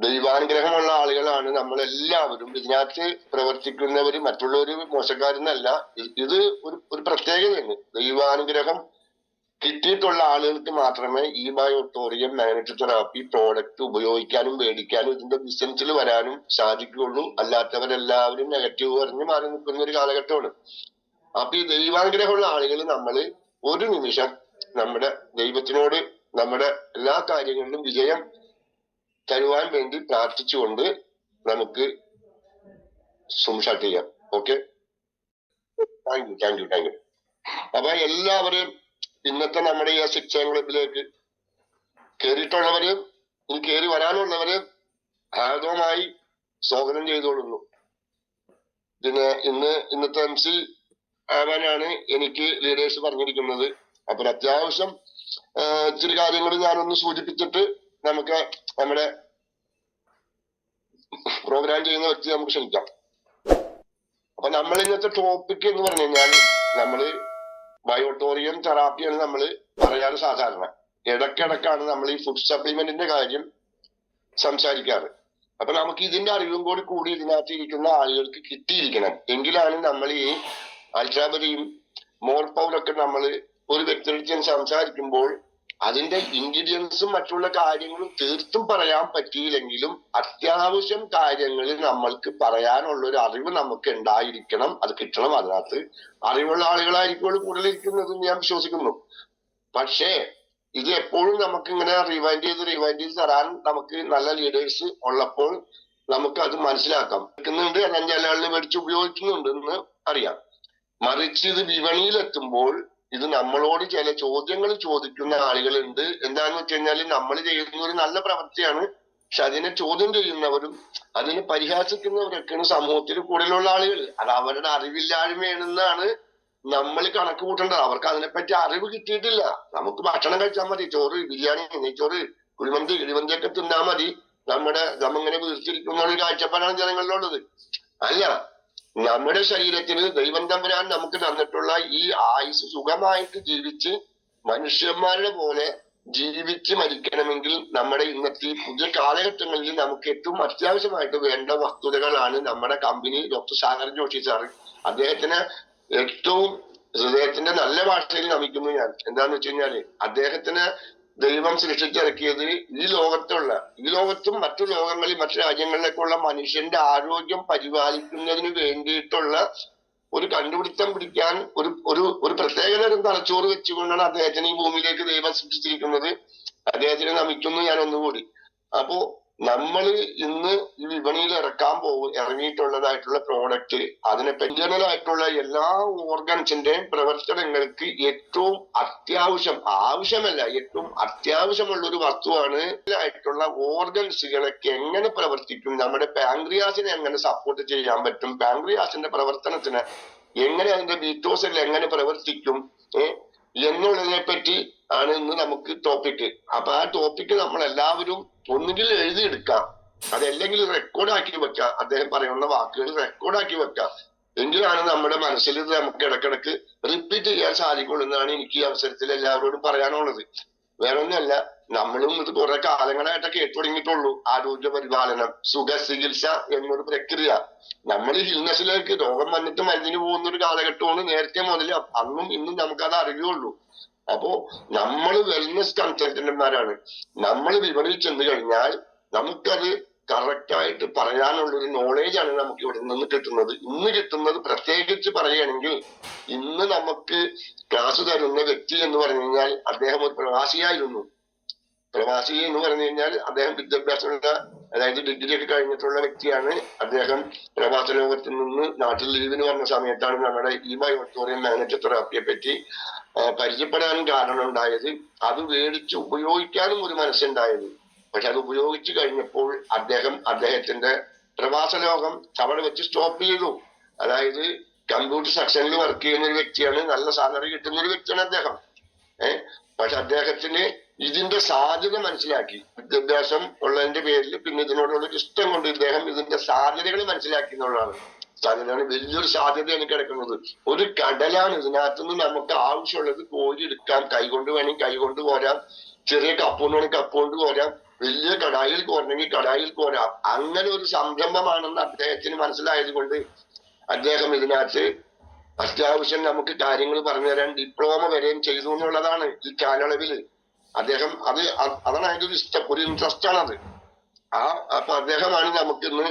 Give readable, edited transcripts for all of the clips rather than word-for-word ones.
ദൈവാനുഗ്രഹമുള്ള ആളുകളാണ് നമ്മളെല്ലാവരും. ഇതിനകത്ത് പ്രവർത്തിക്കുന്നവര് മറ്റുള്ളവര് മോശക്കാരെന്നല്ല. ഇത് ഒരു പ്രത്യേകതയാണ്. ദൈവാനുഗ്രഹം കിട്ടിയിട്ടുള്ള ആളുകൾക്ക് മാത്രമേ ഈ ബയോട്ടോറിയം മാഗ്നറ്റിക് തെറാപ്പി പ്രോഡക്റ്റ് ഉപയോഗിക്കാനും മേടിക്കാനും ഇതിന്റെ ബിസിനസ്സിൽ വരാനും സാധിക്കുകയുള്ളൂ. അല്ലാത്തവരെല്ലാവരും നെഗറ്റീവ് പറഞ്ഞ് മാറി നിൽക്കുന്ന ഒരു കാലഘട്ടമാണ്. അപ്പൊ ഈ ദൈവാനുഗ്രഹമുള്ള ആളുകൾ നമ്മള് ഒരു നിമിഷം നമ്മുടെ ദൈവത്തിനോട് നമ്മുടെ എല്ലാ കാര്യങ്ങളിലും വിജയം തരുവാൻ വേണ്ടി പ്രാർത്ഥിച്ചുകൊണ്ട് നമുക്ക് സ്റ്റാർട്ട് ചെയ്യാം. Okay, thank you. അപ്പൊ എല്ലാവരും ഇന്നത്തെ നമ്മുടെ ഈ ശിക്ഷ ക്ലബിലേക്ക് കയറിയിട്ടുള്ളവര് ഇനി കയറി വരാനുള്ളവര് ആദവുമായി സ്വാഗതം ചെയ്തോളുന്നു. ഇന്നത്തെ MC ആവാനാണ് എനിക്ക് ലീഡേഴ്സ് പറഞ്ഞിരിക്കുന്നത്. അപ്പൊ അത്യാവശ്യം ഇച്ചിരി കാര്യങ്ങൾ ഞാനൊന്ന് സൂചിപ്പിച്ചിട്ട് നമുക്ക് നമ്മുടെ പ്രോഗ്രാം ചെയ്യുന്ന വ്യക്തി നമുക്ക് ക്ഷണിക്കാം. അപ്പൊ നമ്മൾ ഇന്നത്തെ ടോപ്പിക് എന്ന് പറഞ്ഞു കഴിഞ്ഞാൽ നമ്മള് ബയോട്ടോറിയം തെറാപ്പിയാണ് നമ്മൾ പറയാറ് സാധാരണ. ഇടക്കിടക്കാണ് നമ്മൾ ഈ ഫുഡ് സപ്ലിമെന്റിന്റെ കാര്യം സംസാരിക്കാറ്. അപ്പൊ നമുക്ക് ഇതിന്റെ അറിവും കൂടി ഇതിനകത്ത് ഇരിക്കുന്ന ആളുകൾക്ക് കിട്ടിയിരിക്കണം. എങ്കിലാണ് നമ്മൾ ഈ അൾട്രാബറിയും മോർപൗലൊക്കെ നമ്മൾ ഒരു വ്യക്തിയുടെ സംസാരിക്കുമ്പോൾ അതിന്റെ ഇൻഗ്രീഡിയൻസും മറ്റുള്ള കാര്യങ്ങളും തീർത്തും പറയാൻ പറ്റിയില്ലെങ്കിലും അത്യാവശ്യം കാര്യങ്ങളിൽ നമ്മൾക്ക് പറയാനുള്ള ഒരു അറിവ് നമുക്ക് ഉണ്ടായിരിക്കണം. അത് കിട്ടണം. അതിനകത്ത് അറിവുള്ള ആളുകളായിരിക്കും കൂടുതലിരിക്കുന്നത് ഞാൻ വിശ്വസിക്കുന്നു. പക്ഷേ ഇത് എപ്പോഴും നമുക്ക് ഇങ്ങനെ റിവൈൻഡ് ചെയ്ത് തരാൻ നമുക്ക് നല്ല ലീഡേഴ്സ് ഉള്ളപ്പോൾ നമുക്ക് അത് മനസ്സിലാക്കാം. എടുക്കുന്നുണ്ട്, അല്ലെങ്കിൽ ആളുകൾ മേടിച്ച് ഉപയോഗിക്കുന്നുണ്ട് എന്ന് അറിയാം. മറിച്ച് ഇത് വിപണിയിലെത്തുമ്പോൾ ഇത് നമ്മളോട് ചില ചോദ്യങ്ങൾ ചോദിക്കുന്ന ആളുകളുണ്ട്. എന്താന്ന് വെച്ച് കഴിഞ്ഞാൽ നമ്മൾ ചെയ്യുന്ന ഒരു നല്ല പ്രവൃത്തിയാണ്, പക്ഷെ അതിനെ ചോദ്യം ചെയ്യുന്നവരും അതിനെ പരിഹാസിക്കുന്നവരൊക്കെയാണ് സമൂഹത്തിൽ കൂടുതലുള്ള ആളുകൾ. അത് അവരുടെ അറിവില്ലായ്മയാണെന്നാണ് നമ്മൾ കണക്ക് കൂട്ടേണ്ടത്. അവർക്ക് അതിനെപ്പറ്റി അറിവ് കിട്ടിയിട്ടില്ല. നമുക്ക് ഭക്ഷണം കഴിച്ചാൽ മതി, ചോറ്, ബിരിയാണി, നെയ്ച്ചോറ്, കുഴിമന്തി, ഇടിമന്തിയൊക്കെ തിന്നാൽ മതി, നമ്മിങ്ങനെ വീർത്തിരിക്കുന്ന ഒരു കാഴ്ചപ്പാടാണ് ജനങ്ങളിലുള്ളത്. അല്ല, നമ്മുടെ ശരീരത്തിന് ദൈവം തമ്പുരാൻ നമുക്ക് തന്നിട്ടുള്ള ഈ ആയുസ് സുഖമായിട്ട് ജീവിച്ച് മനുഷ്യന്മാരുടെ പോലെ ജീവിച്ച് മരിക്കണമെങ്കിൽ നമ്മുടെ ഇന്നത്തെ പുതിയ കാലഘട്ടങ്ങളിൽ നമുക്ക് ഏറ്റവും അത്യാവശ്യമായിട്ട് വേണ്ട വസ്തുതകളാണ് നമ്മുടെ company doctor Sagar Joshi sir. അദ്ദേഹത്തിന് ഏറ്റവും ഹൃദയത്തിന്റെ നല്ല ഭാഷയിൽ നമിക്കുന്നു ഞാൻ. എന്താന്ന് വെച്ച് കഴിഞ്ഞാല് അദ്ദേഹത്തിന് ദൈവം സൃഷ്ടിച്ചിറക്കിയത് ഈ ലോകത്തും മറ്റു ലോകങ്ങളിൽ മറ്റു രാജ്യങ്ങളിലേക്കുള്ള മനുഷ്യന്റെ ആരോഗ്യം പരിപാലിക്കുന്നതിന് വേണ്ടിയിട്ടുള്ള ഒരു കണ്ടുപിടുത്തം പിടിക്കാൻ ഒരു പ്രത്യേകതരം തലച്ചോറ് വെച്ചുകൊണ്ടാണ് അദ്ദേഹത്തിന് ഈ ഭൂമിയിലേക്ക് ദൈവം സൃഷ്ടിച്ചിരിക്കുന്നത്. അദ്ദേഹത്തിനെ നമിക്കുന്നു ഞാൻ ഒന്നുകൂടി. അപ്പോ നമ്മൾ ഇന്ന് ഈ വിപണിയിൽ ഇറങ്ങിയിട്ടുള്ളതായിട്ടുള്ള പ്രോഡക്റ്റ് അതിനെ പെൻജനലായിട്ടുള്ള എല്ലാ ഓർഗൻസിന്റെയും പ്രവർത്തനങ്ങൾക്ക് ഏറ്റവും ഏറ്റവും അത്യാവശ്യമുള്ള ഒരു വസ്തുവാണ്. ആയിട്ടുള്ള ഓർഗൻസുകളൊക്കെ എങ്ങനെ പ്രവർത്തിക്കും, നമ്മുടെ പാൻക്രിയാസിനെ എങ്ങനെ സപ്പോർട്ട് ചെയ്യാൻ പറ്റും, പാൻക്രിയാസിന്റെ പ്രവർത്തനത്തിന് എങ്ങനെ, അതിന്റെ ബീറ്റോസിൽ എങ്ങനെ പ്രവർത്തിക്കും എന്നുള്ളതിനെ പറ്റി ആണ് ഇന്ന് നമുക്ക് ടോപ്പിക്. അപ്പൊ ആ ടോപ്പിക്ക് നമ്മൾ എല്ലാവരും ഒന്നുകിൽ എഴുതിയെടുക്കാം, അതല്ലെങ്കിൽ റെക്കോർഡാക്കി വെക്കാം. അദ്ദേഹം പറയുന്ന വാക്കുകൾ റെക്കോർഡാക്കി വെക്കാം. എങ്കിലാണ് നമ്മുടെ മനസ്സിൽ ഇത് നമുക്ക് ഇടക്കിടക്ക് റിപ്പീറ്റ് ചെയ്യാൻ സാധിക്കുള്ളൂ എന്നാണ് എനിക്ക് ഈ അവസരത്തിൽ എല്ലാവരോടും പറയാനുള്ളത്. വേറൊന്നുമല്ല, നമ്മളും ഇത് കുറെ കാലങ്ങളായിട്ടൊക്കെ കേട്ടു തുടങ്ങിയിട്ടുള്ളൂ. ആരോഗ്യ പരിപാലനം, സുഖ ചികിത്സ എന്നൊരു പ്രക്രിയ. നമ്മൾ ഹിൽനെസ്സിലേക്ക് രോഗം വന്നിട്ട് മരുന്നിന് പോകുന്ന ഒരു കാലഘട്ടമാണ് നേരത്തെ മുതൽ. അന്നും ഇന്നും നമുക്കത് അറിയുള്ളൂ. അപ്പോ നമ്മൾ വെൽനെസ് കൺസൾട്ടന്റുമാരാണ്. നമ്മൾ വിപണിയിൽ ചെന്ന് കഴിഞ്ഞാൽ നമുക്കത് കറക്റ്റായിട്ട് പറയാനുള്ളൊരു നോളേജാണ് നമുക്ക് ഇവിടെ നിന്ന് കിട്ടുന്നത്. ഇന്ന് കിട്ടുന്നത് പ്രത്യേകിച്ച് പറയുകയാണെങ്കിൽ, ഇന്ന് നമുക്ക് ക്ലാസ് തരുന്ന വ്യക്തി എന്ന് പറഞ്ഞു കഴിഞ്ഞാൽ അദ്ദേഹം ഒരു പ്രവാസിയായിരുന്നു. പ്രവാസി എന്ന് പറഞ്ഞു കഴിഞ്ഞാൽ അദ്ദേഹം വിദ്യാഭ്യാസമുള്ള, അതായത് ഡിഗ്രി ഒക്കെ കഴിഞ്ഞിട്ടുള്ള വ്യക്തിയാണ്. അദ്ദേഹം പ്രവാസ ലോകത്തിൽ നിന്ന് നാട്ടിൽ ലീവിന് വന്ന സമയത്താണ് നമ്മുടെ ഈ ബയോട്ടോറിയം മാഗ്നറ്റിക് തെറാപ്പിയെ പറ്റി പരിചയപ്പെടാനും കാരണം ഉണ്ടായത്. അത് മേടിച്ച് ഉപയോഗിക്കാനും ഒരു മനസ്സുണ്ടായത്. പക്ഷെ അത് ഉപയോഗിച്ചു കഴിഞ്ഞപ്പോൾ അദ്ദേഹത്തിന്റെ പ്രവാസ ലോകം അവിടെ വെച്ച് സ്റ്റോപ്പ് ചെയ്തു. അതായത് കമ്പ്യൂട്ടർ സെക്ഷനിൽ വർക്ക് ചെയ്യുന്ന ഒരു വ്യക്തിയാണ്, നല്ല സാലറി കിട്ടുന്ന ഒരു വ്യക്തിയാണ് അദ്ദേഹം. പക്ഷെ അദ്ദേഹത്തിന് ഇതിന്റെ സാധ്യത മനസ്സിലാക്കി. വിദ്യാഭ്യാസം ഉള്ളതിന്റെ പേരിൽ പിന്നെ ഇതിനോടുള്ള ഇഷ്ടം കൊണ്ട് ഇദ്ദേഹം ഇതിന്റെ സാധ്യതകൾ മനസ്സിലാക്കി എന്നുള്ളതാണ്. സാധ്യതയാണ്, വലിയൊരു സാധ്യതയാണ് കിടക്കുന്നത്. ഒരു കടലാണ്. ഇതിനകത്തുനിന്ന് നമുക്ക് ആവശ്യമുള്ളത് കോരി എടുക്കാം. കൈകൊണ്ട് വേണമെങ്കിൽ കൈകൊണ്ട് പോരാം, ചെറിയ കപ്പ് കൊണ്ട് വേണമെങ്കിൽ കപ്പ് കൊണ്ട് പോരാം. വലിയ കടായിൽ കോരണമെങ്കിൽ കടായിൽ കോരാം. അങ്ങനെ ഒരു സംരംഭമാണെന്ന് അദ്ദേഹത്തിന് മനസ്സിലായത് കൊണ്ട് അദ്ദേഹം ഇതിനകത്ത് അത്യാവശ്യം നമുക്ക് കാര്യങ്ങൾ പറഞ്ഞു തരാൻ ഡിപ്ലോമ വരെയും ചെയ്തു എന്നുള്ളതാണ് ഈ കാലയളവിൽ. അദ്ദേഹം അതാണ് അതിന്റെ ഒരു ഒരു ഇൻട്രസ്റ്റ് ആണത്. അപ്പൊ അദ്ദേഹമാണ് നമുക്കിന്ന്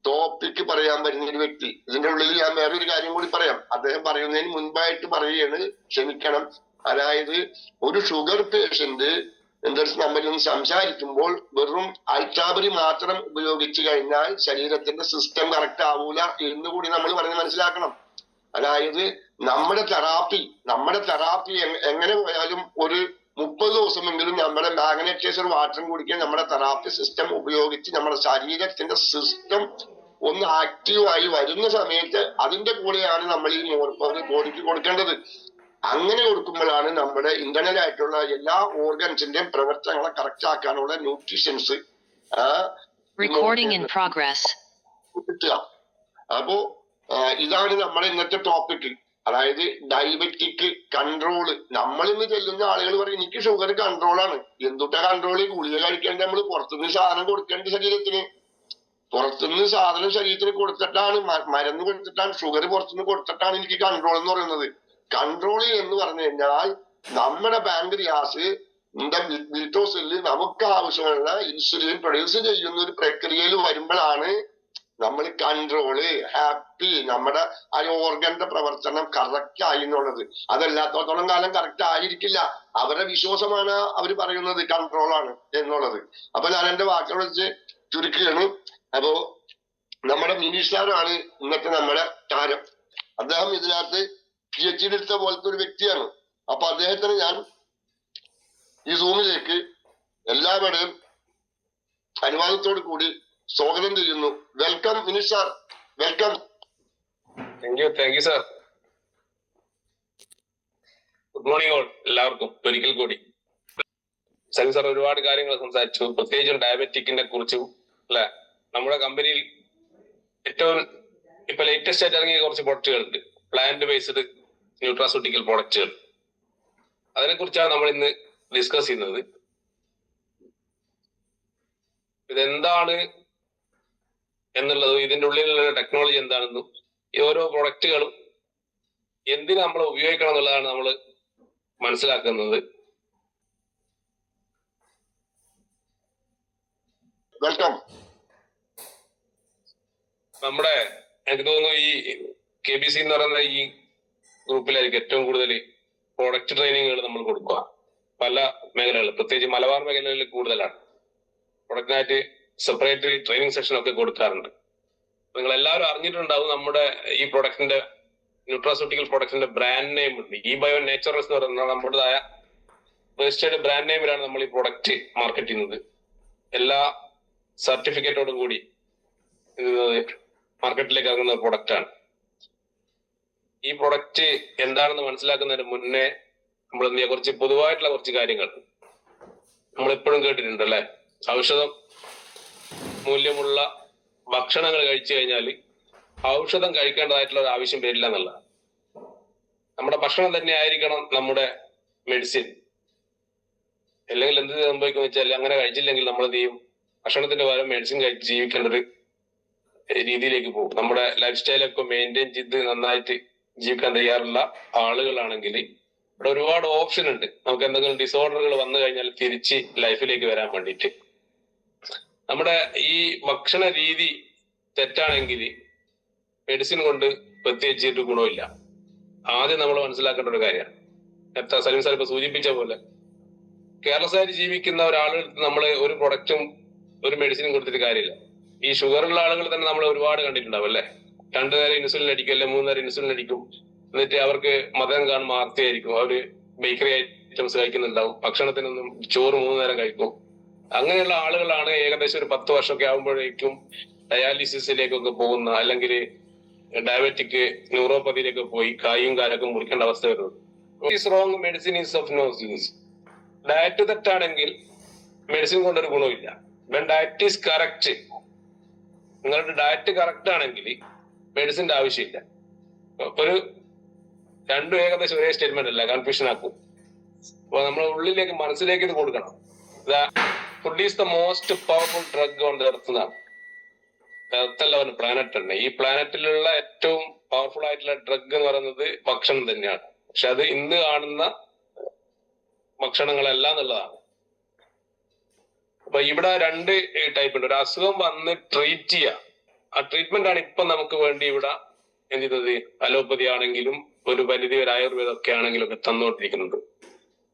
ടോപ്പിക്ക് പറയാൻ വരുന്ന ഒരു വ്യക്തി. ഇതിന്റെ ഉള്ളിൽ ഞാൻ വേറൊരു കാര്യം കൂടി പറയാം. അദ്ദേഹം പറയുന്നതിന് മുൻപായിട്ട് പറയുകയാണ്, ക്ഷമിക്കണം. അതായത് ഒരു ഷുഗർ പേഷ്യന്റ് നമ്മൾ ഇന്ന് സംസാരിക്കുമ്പോൾ വെറും അൾട്രാബറി മാത്രം ഉപയോഗിച്ചു കഴിഞ്ഞാൽ ശരീരത്തിന്റെ സിസ്റ്റം കറക്റ്റ് ആവൂല എന്ന് കൂടി നമ്മൾ പറഞ്ഞ് മനസ്സിലാക്കണം. അതായത് നമ്മുടെ തെറാപ്പി എങ്ങനെ പോയാലും ഒരു 30 ദിവസമെങ്കിലും നമ്മുടെ മാഗ്നറ്റൈസർ വാട്ടറും കുടിക്കാൻ നമ്മുടെ തെറാപ്പി സിസ്റ്റം ഉപയോഗിച്ച് നമ്മുടെ ശരീരത്തിന്റെ സിസ്റ്റം ഒന്ന് ആക്റ്റീവായി വരുന്ന സമയത്ത് അതിന്റെ കൂടെയാണ് നമ്മൾ ഈ ബോഡിക്ക് കൊടുക്കേണ്ടത്. അങ്ങനെ കൊടുക്കുമ്പോഴാണ് നമ്മുടെ ഇന്റർണൽ ആയിട്ടുള്ള എല്ലാ ഓർഗൻസിന്റെയും പ്രവർത്തനങ്ങളെ കറക്റ്റ് ആക്കാനുള്ള ന്യൂട്രീഷൻസ് കിട്ടുക. അപ്പോ ഇതാണ് നമ്മുടെ ഇന്നത്തെ ടോപ്പിക്. അതായത് ഡയബറ്റിക് കൺട്രോള്. നമ്മൾ ഇന്ന് ചെല്ലുന്ന ആളുകൾ പറയും എനിക്ക് ഷുഗർ കൺട്രോളാണ്. എന്തുട്ടാ കൺട്രോള്? ഗുളിക കഴിക്കേണ്ട, നമ്മൾ പുറത്തുനിന്ന് സാധനം കൊടുക്കേണ്ട ശരീരത്തിന്. പുറത്തുനിന്ന് സാധനം ശരീരത്തിന് കൊടുത്തിട്ടാണ്, മരുന്ന് കൊടുത്തിട്ടാണ്, ഷുഗർ പുറത്തുനിന്ന് കൊടുത്തിട്ടാണ് എനിക്ക് കൺട്രോൾ എന്ന് പറയുന്നത്. കൺട്രോൾ എന്ന് പറഞ്ഞു കഴിഞ്ഞാൽ നമ്മുടെ പാൻക്രിയാസ് ഗ്ലൂക്കോസില് നമുക്ക് ആവശ്യമുള്ള ഇൻസുലിൻ പ്രൊഡ്യൂസ് ചെയ്യുന്ന ഒരു പ്രക്രിയയിൽ വരുമ്പോഴാണ് നമ്മൾ കൺട്രോള് ഹാപ്പി, നമ്മുടെ ആ ഓർഗന്റെ പ്രവർത്തനം കറക്റ്റ് ആയി എന്നുള്ളത്. അതല്ലാത്തോളം കാലം കറക്റ്റ് ആയിരിക്കില്ല. അവരുടെ വിശ്വാസമാണ് അവര് പറയുന്നത് കൺട്രോളാണ് എന്നുള്ളത്. അപ്പൊ ഞാൻ എന്റെ വാക്കുകൾ വെച്ച് ചുരുക്കുകയാണ്. അപ്പോ നമ്മുടെ മിനിസ്റ്റാറാണ് ഇന്നത്തെ നമ്മുടെ താരം. അദ്ദേഹം ഇതിനകത്ത് PhD എടുത്ത പോലത്തെ ഒരു വ്യക്തിയാണ്. അപ്പൊ അദ്ദേഹത്തിന് ഞാൻ ഈ സൂമിലേക്ക് എല്ലാവരുടെയും അനുവാദത്തോടു കൂടി സ്വാഗതം ചെയ്യുന്നു. Welcome minister, welcome. Thank you sir. Good morning all, എല്ലാവർക്കും ഒരിക്കൽ കൂടി. സലീം സാർ ഒരുപാട് കാര്യങ്ങൾ സംസാരിച്ചു, പ്രത്യേകിച്ചും ഡയബറ്റിക്കിനെ കുറിച്ചും അല്ലെ. നമ്മുടെ കമ്പനിയിൽ ഏറ്റവും ഇപ്പൊ ലേറ്റസ്റ്റ് ആയിട്ട് ഇറങ്ങിയ കുറച്ച് പ്രൊഡക്റ്റുകളുണ്ട്, പ്ലാന്റ് ബേസ്ഡ് ന്യൂട്രാസ്യൂട്ടിക്കൽ പ്രൊഡക്റ്റുകൾ. അതിനെ കുറിച്ചാണ് നമ്മൾ ഇന്ന് ഡിസ്കസ് ചെയ്യുന്നത്. ഇതെന്താണ് എന്നുള്ളതും ഇതിന്റെ ഉള്ളിലുള്ള ടെക്നോളജി എന്താണെന്നും ഈ ഓരോ പ്രൊഡക്റ്റുകളും എന്തിനു നമ്മൾ ഉപയോഗിക്കണം എന്നുള്ളതാണ് നമ്മൾ മനസ്സിലാക്കുന്നത്. നമ്മുടെ എനിക്ക് തോന്നുന്നു ഈ KBC എന്ന് പറയുന്ന ഈ ഗ്രൂപ്പിലായിരിക്കും ഏറ്റവും കൂടുതൽ പ്രൊഡക്റ്റ് ട്രെയിനിങ്ങുകൾ നമ്മൾ കൊടുക്കുക. പല മേഖലകളിൽ, പ്രത്യേകിച്ച് മലബാർ മേഖലകളിൽ കൂടുതലാണ്. പ്രൊഡക്റ്റിനായിട്ട് സെപ്പറേറ്റ് ട്രെയിനിങ് സെഷൻ ഒക്കെ കൊടുക്കാറുണ്ട്. നിങ്ങൾ എല്ലാവരും അറിഞ്ഞിട്ടുണ്ടാവും, നമ്മുടെ ഈ പ്രൊഡക്റ്റിന്റെ ന്യൂട്രാസ്യൂട്ടിക്കൽ പ്രൊഡക്റ്റിന്റെ ബ്രാൻഡ് നെയിം ഉണ്ട്. ഈ ബയോ നേച്ചുറൽസ് എന്ന് പറയുന്ന നമ്മുടേതായ രജിസ്റ്റേർഡ് ബ്രാൻഡ് നെയിമിലാണ് നമ്മൾ ഈ പ്രൊഡക്റ്റ് മാർക്കറ്റ് ചെയ്യുന്നത്. എല്ലാ സർട്ടിഫിക്കറ്റോടും കൂടി മാർക്കറ്റിലേക്ക് ഇറങ്ങുന്ന പ്രൊഡക്റ്റാണ്. ഈ പ്രൊഡക്റ്റ് എന്താണെന്ന് മനസ്സിലാക്കുന്നതിന് മുന്നേ നമ്മൾ എന്ത് ചെയ്യുക, കുറച്ച് പൊതുവായിട്ടുള്ള കുറച്ച് കാര്യങ്ങൾ നമ്മൾ എപ്പോഴും കേട്ടിട്ടുണ്ട് അല്ലെ. ഔഷധം മൂല്യമുള്ള ഭക്ഷണങ്ങൾ കഴിച്ചു കഴിഞ്ഞാൽ ഔഷധം കഴിക്കേണ്ടതായിട്ടുള്ള ഒരു ആവശ്യം വരില്ല എന്നുള്ള. നമ്മുടെ ഭക്ഷണം തന്നെ ആയിരിക്കണം നമ്മുടെ മെഡിസിൻ. അല്ലെങ്കിൽ എന്ത് സംഭവിക്കുന്ന വെച്ചാൽ അങ്ങനെ കഴിച്ചില്ലെങ്കിൽ നമ്മൾ എന്ത് ചെയ്യും, ഭക്ഷണത്തിന്റെ പകരം മെഡിസിൻ കഴിച്ച് ജീവിക്കേണ്ട ഒരു രീതിയിലേക്ക് പോകും. നമ്മുടെ ലൈഫ് സ്റ്റൈലൊക്കെ മെയിൻറ്റെയിൻ ചെയ്ത് നന്നായിട്ട് ജീവിക്കാൻ തയ്യാറുള്ള ആളുകളാണെങ്കിൽ ഇവിടെ ഒരുപാട് ഓപ്ഷൻ ഉണ്ട്. നമുക്ക് എന്തെങ്കിലും ഡിസോർഡറുകൾ വന്നു കഴിഞ്ഞാൽ തിരിച്ച് ലൈഫിലേക്ക് വരാൻ വേണ്ടിയിട്ട്. നമ്മുടെ ഈ ഭക്ഷണ രീതി തെറ്റാണെങ്കിൽ മെഡിസിൻ കൊണ്ട് പ്രത്യേകിച്ചിട്ട് ഗുണമില്ല. ആദ്യം നമ്മൾ മനസ്സിലാക്കേണ്ട ഒരു കാര്യമാണ്. സലീം സാർ ഇപ്പൊ സൂചിപ്പിച്ച പോലെ കേരളസായിട്ട് ജീവിക്കുന്ന ഒരാളെടുത്ത് നമ്മൾ ഒരു പ്രൊഡക്റ്റും ഒരു മെഡിസിനും കൊടുത്തിട്ട് കാര്യമില്ല. ഈ ഷുഗറുള്ള ആളുകൾ തന്നെ നമ്മൾ ഒരുപാട് കണ്ടിട്ടുണ്ടാവും അല്ലെ. 2 നേരം ഇൻസുലിൻ അടിക്കും, അല്ലെ 3 നേരം ഇൻസുലിൻ അടിക്കും. എന്നിട്ട് അവർക്ക് മതം കാണുമ്പോൾ ആർത്തിയായിരിക്കും. അവര് ബേക്കറി ഐറ്റംസ് കഴിക്കുന്നുണ്ടാവും, ഭക്ഷണത്തിനൊന്നും ചോറ് 3 നേരം കഴിക്കും. അങ്ങനെയുള്ള ആളുകളാണ് ഏകദേശം ഒരു 10 വർഷമൊക്കെ ആകുമ്പോഴേക്കും ഡയാലിസിസിലേക്കൊക്കെ പോകുന്ന, അല്ലെങ്കിൽ ഡയബറ്റിക് ന്യൂറോപ്പതിയിലേക്ക് പോയി കായും കാലൊക്കെ മുറിക്കേണ്ട അവസ്ഥ വരുന്നത്. Wrong medicine is of no use. Diet തെറ്റാണെങ്കിൽ മെഡിസിൻ കൊണ്ടൊരു ഗുണമില്ല. വെൻ ഡയറ്റ് ഈസ് കറക്റ്റ്, നിങ്ങളുടെ ഡയറ്റ് കറക്റ്റ് ആണെങ്കിൽ മെഡിസിന്റെ ആവശ്യമില്ല. ഒരു രണ്ടും ഏകദേശം ഒരേ സ്റ്റേറ്റ്മെന്റ് അല്ല, കൺഫ്യൂഷൻ ആക്കും. അപ്പൊ നമ്മൾ ഉള്ളിലേക്ക് മനസ്സിലേക്ക് ഇത് കൊടുക്കണം. Food is the most powerful drug on the earth എന്നാണ്. എർത്തല്ല ഒരു പ്ലാനറ്റ് ഉണ്ട്. ഈ പ്ലാനറ്റിലുള്ള ഏറ്റവും പവർഫുൾ ആയിട്ടുള്ള ഡ്രഗ് എന്ന് പറയുന്നത് ഭക്ഷണം തന്നെയാണ്. പക്ഷെ അത് ഇന്ന് കാണുന്ന ഭക്ഷണങ്ങളല്ല എന്നുള്ളതാണ്. അപ്പൊ ഇവിടെ രണ്ട് ടൈപ്പ് ഉണ്ട്. ഒരു അസുഖം വന്ന് ട്രീറ്റ് ചെയ്യുക, ആ ട്രീറ്റ്മെന്റ് ആണ് ഇപ്പൊ നമുക്ക് വേണ്ടി ഇവിടെ എന്ത് ചെയ്യുന്നത്. അലോപ്പതി ആണെങ്കിലും ഒരു പരിധി ഒരു ആയുർവേദം ഒക്കെ ആണെങ്കിലും ഒക്കെ തന്നുകൊണ്ടിരിക്കുന്നുണ്ട്.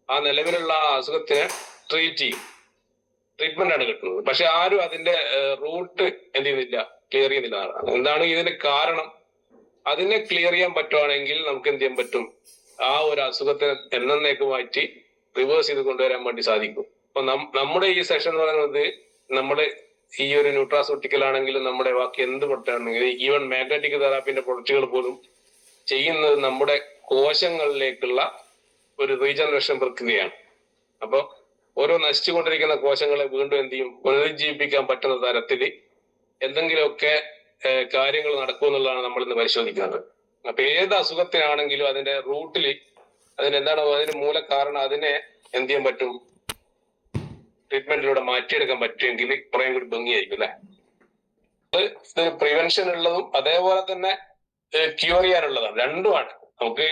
ആ നിലവിലുള്ള ആ അസുഖത്തിനെ ട്രീറ്റ് ചെയ്യും, ട്രീറ്റ്മെന്റ് ആണ് കിട്ടുന്നത്. പക്ഷെ ആരും അതിന്റെ റൂട്ട് എന്ത് ചെയ്യുന്നില്ല, ക്ലിയർ ചെയ്യുന്നില്ല. എന്താണ് ഇതിന്റെ കാരണം? അതിനെ ക്ലിയർ ചെയ്യാൻ പറ്റുവാണെങ്കിൽ നമുക്ക് എന്ത് ചെയ്യാൻ പറ്റും, ആ ഒരു അസുഖത്തെ എന്നേക്ക് മാറ്റി റിവേഴ്സ് ചെയ്ത് കൊണ്ടുവരാൻ വേണ്ടി സാധിക്കും. അപ്പൊ നമ്മുടെ ഈ സെഷൻ എന്ന് പറയുന്നത്, നമ്മുടെ ഈ ഒരു ന്യൂട്രാസൂട്ടിക്കൽ ആണെങ്കിലും നമ്മുടെ ബാക്കി എന്ത് പ്രൊഡക്റ്റാണെങ്കിലും ഈവൻ മാഗ്നറ്റിക് തെറാപ്പിന്റെ പ്രൊഡക്റ്റുകൾ പോലും ചെയ്യുന്നത് നമ്മുടെ കോശങ്ങളിലേക്കുള്ള ഒരു റീജനറേഷൻ പ്രക്രിയയാണ്. അപ്പൊ ഓരോ നശിച്ചുകൊണ്ടിരിക്കുന്ന കോശങ്ങളെ വീണ്ടും എന്ത് ചെയ്യും, പുനരുജ്ജീവിപ്പിക്കാൻ പറ്റുന്ന തരത്തിൽ എന്തെങ്കിലുമൊക്കെ കാര്യങ്ങൾ നടക്കുമെന്നുള്ളതാണ് നമ്മൾ ഇന്ന് പരിശോധിക്കുന്നത്. അപ്പൊ ഏത് അസുഖത്തിനാണെങ്കിലും അതിന്റെ റൂട്ടില് അതിനെന്താണോ അതിന് മൂലകാരണം, അതിനെ എന്ത് ചെയ്യാൻ പറ്റും, ട്രീറ്റ്മെന്റിലൂടെ മാറ്റിയെടുക്കാൻ പറ്റുമെങ്കിൽ കുറേ കൂടി ഭംഗിയായിരിക്കും അല്ലെ. ഇത് പ്രിവെൻഷൻ ഉള്ളതും അതേപോലെ തന്നെ ക്യൂർ ചെയ്യാനുള്ളതാണ്. രണ്ടുമാണ്. നമുക്ക്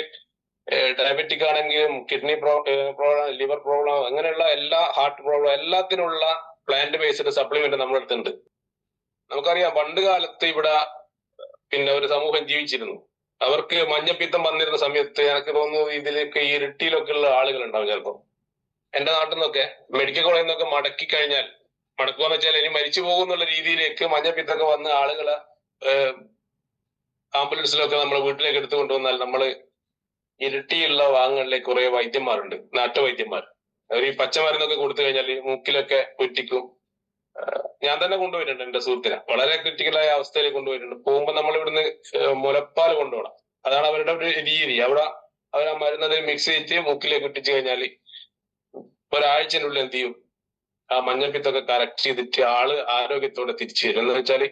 ഡയബറ്റിക് ആണെങ്കിലും കിഡ്നി പ്രോബ്ലം, ലിവർ പ്രോബ്ലം, അങ്ങനെയുള്ള എല്ലാ ഹാർട്ട് പ്രോബ്ലം എല്ലാത്തിനുള്ള പ്ലാന്റ് ബേസ്ഡ് സപ്ലിമെന്റ് നമ്മുടെ അടുത്തുണ്ട്. നമുക്കറിയാം പണ്ട് കാലത്ത് ഇവിടെ പിന്നെ ഒരു സമൂഹം ജീവിച്ചിരുന്നു. അവർക്ക് മഞ്ഞപ്പിത്തം വന്നിരുന്ന സമയത്ത് എനിക്ക് തോന്നുന്നു ഇതിലേക്ക് ഈ ഇരിട്ടിയിലൊക്കെ ഉള്ള ആളുകൾ ഉണ്ടാവും. ചിലപ്പോൾ എന്റെ നാട്ടിൽ നിന്നൊക്കെ മെഡിക്കൽ കോളേജിൽ നിന്നൊക്കെ മടക്കി കഴിഞ്ഞാൽ, മടക്കുക വെച്ചാൽ ഇനി മരിച്ചു പോകുന്നുള്ള രീതിയിലേക്ക് മഞ്ഞപ്പിത്തൊക്കെ വന്ന് ആളുകളെ ആംബുലൻസിലൊക്കെ നമ്മളെ വീട്ടിലേക്ക് എടുത്തു കൊണ്ടുവന്നാൽ നമ്മള് ഇരിട്ടിയുള്ള ഭാഗങ്ങളിലേക്ക് കുറെ വൈദ്യന്മാരുണ്ട്, നാട്ടുവൈദ്യന്മാർ. അവർ ഈ പച്ചമരുന്നൊക്കെ കൊടുത്തു കഴിഞ്ഞാൽ മൂക്കിലൊക്കെ കുറ്റിക്കും. ഞാൻ തന്നെ കൊണ്ടുപോയിട്ടുണ്ട് എന്റെ സുഹൃത്തിനെ, വളരെ ക്രിട്ടിക്കലായ അവസ്ഥയിൽ കൊണ്ടുപോയിട്ടുണ്ട്. പോകുമ്പോൾ നമ്മൾ ഇവിടുന്ന് മുലപ്പാൽ കൊണ്ടുപോകണം. അതാണ് അവരുടെ ഒരു രീതി. അവിടെ അവർ ആ മരുന്നതിൽ മിക്സ് ചെയ്തിട്ട് മൂക്കിലേക്ക് കുറ്റിച്ചു കഴിഞ്ഞാൽ ഒരാഴ്ചനുള്ളിൽ എന്ത് ചെയ്യും, ആ മഞ്ഞപ്പിത്തൊക്കെ കറക്റ്റ് ചെയ്തിട്ട് ആള് ആരോഗ്യത്തോടെ തിരിച്ചു വരും. എന്ന് വെച്ചാൽ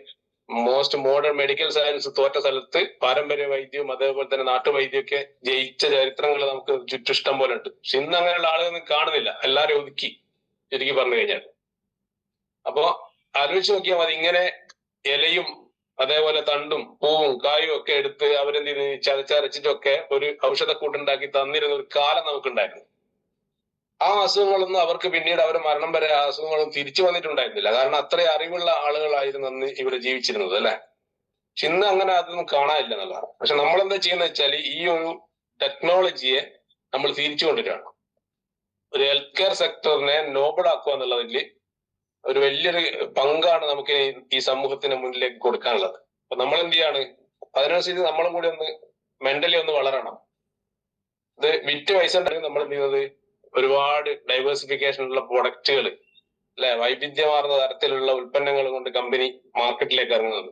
മോസ്റ്റ് മോഡേൺ മെഡിക്കൽ സയൻസ് തോറ്റ സ്ഥലത്ത് പാരമ്പര്യ വൈദ്യവും അതേപോലെ തന്നെ നാട്ടുവൈദ്യമൊക്കെ ജയിച്ച ചരിത്രങ്ങൾ നമുക്ക് ചുറ്റിഷ്ടം പോലെ ഉണ്ട്. പക്ഷെ ഇന്ന് അങ്ങനെയുള്ള ആളുകളൊന്നും കാണുന്നില്ല, എല്ലാരും ഒതുക്കി ചുരുക്കി പറഞ്ഞു കഴിഞ്ഞാൽ. അപ്പോ ആലോചിച്ച് നോക്കിയാൽ മതി, ഇങ്ങനെ ഇലയും അതേപോലെ തണ്ടും പൂവും കായും ഒക്കെ എടുത്ത് അവരെന്ത് ചെയ്ത് ചതച്ചരച്ചിട്ടൊക്കെ ഒരു ഔഷധക്കൂട്ടുണ്ടാക്കി തന്നിരുന്ന ഒരു കാലം നമുക്കുണ്ടായിരുന്നു. ആ അസുഖങ്ങളൊന്നും അവർക്ക് പിന്നീട് അവർ മരണം വരെ ആ അസുഖങ്ങളൊന്നും തിരിച്ചു വന്നിട്ടുണ്ടായിരുന്നില്ല. കാരണം അത്രയും അറിവുള്ള ആളുകളായിരുന്നു അന്ന് ഇവിടെ ജീവിച്ചിരുന്നത് അല്ലെ. പക്ഷെ ഇന്ന് അങ്ങനെ അതൊന്നും കാണാനില്ല എന്നുള്ളതാണ്. പക്ഷെ നമ്മൾ എന്താ ചെയ്യുന്നത് വെച്ചാൽ ഈ ഒരു ടെക്നോളജിയെ നമ്മൾ തിരിച്ചു കൊണ്ടുവരികയാണ്. ഒരു ഹെൽത്ത് കെയർ സെക്ടറിനെ നോബിൾ ആക്കുക എന്നുള്ളതിൽ ഒരു വലിയൊരു പങ്കാണ് നമുക്ക് ഈ സമൂഹത്തിന് മുന്നിലേക്ക് കൊടുക്കാനുള്ളത്. അപ്പൊ നമ്മൾ എന്ത് ചെയ്യാണ്, അതിനനുസരിച്ച് നമ്മളും കൂടി ഒന്ന് മെന്റലി ഒന്ന് വളരണം. ഇത് വിറ്റ് പൈസ ഉണ്ടെങ്കിൽ നമ്മൾ എന്ത് ചെയ്യുന്നത്, ഒരുപാട് ഡൈവേഴ്സിഫിക്കേഷൻ ഉള്ള പ്രൊഡക്റ്റുകൾ അല്ലെ, വൈവിധ്യമാർന്ന തരത്തിലുള്ള ഉൽപ്പന്നങ്ങൾ കൊണ്ട് കമ്പനി മാർക്കറ്റിലേക്ക് ഇറങ്ങുന്നത്.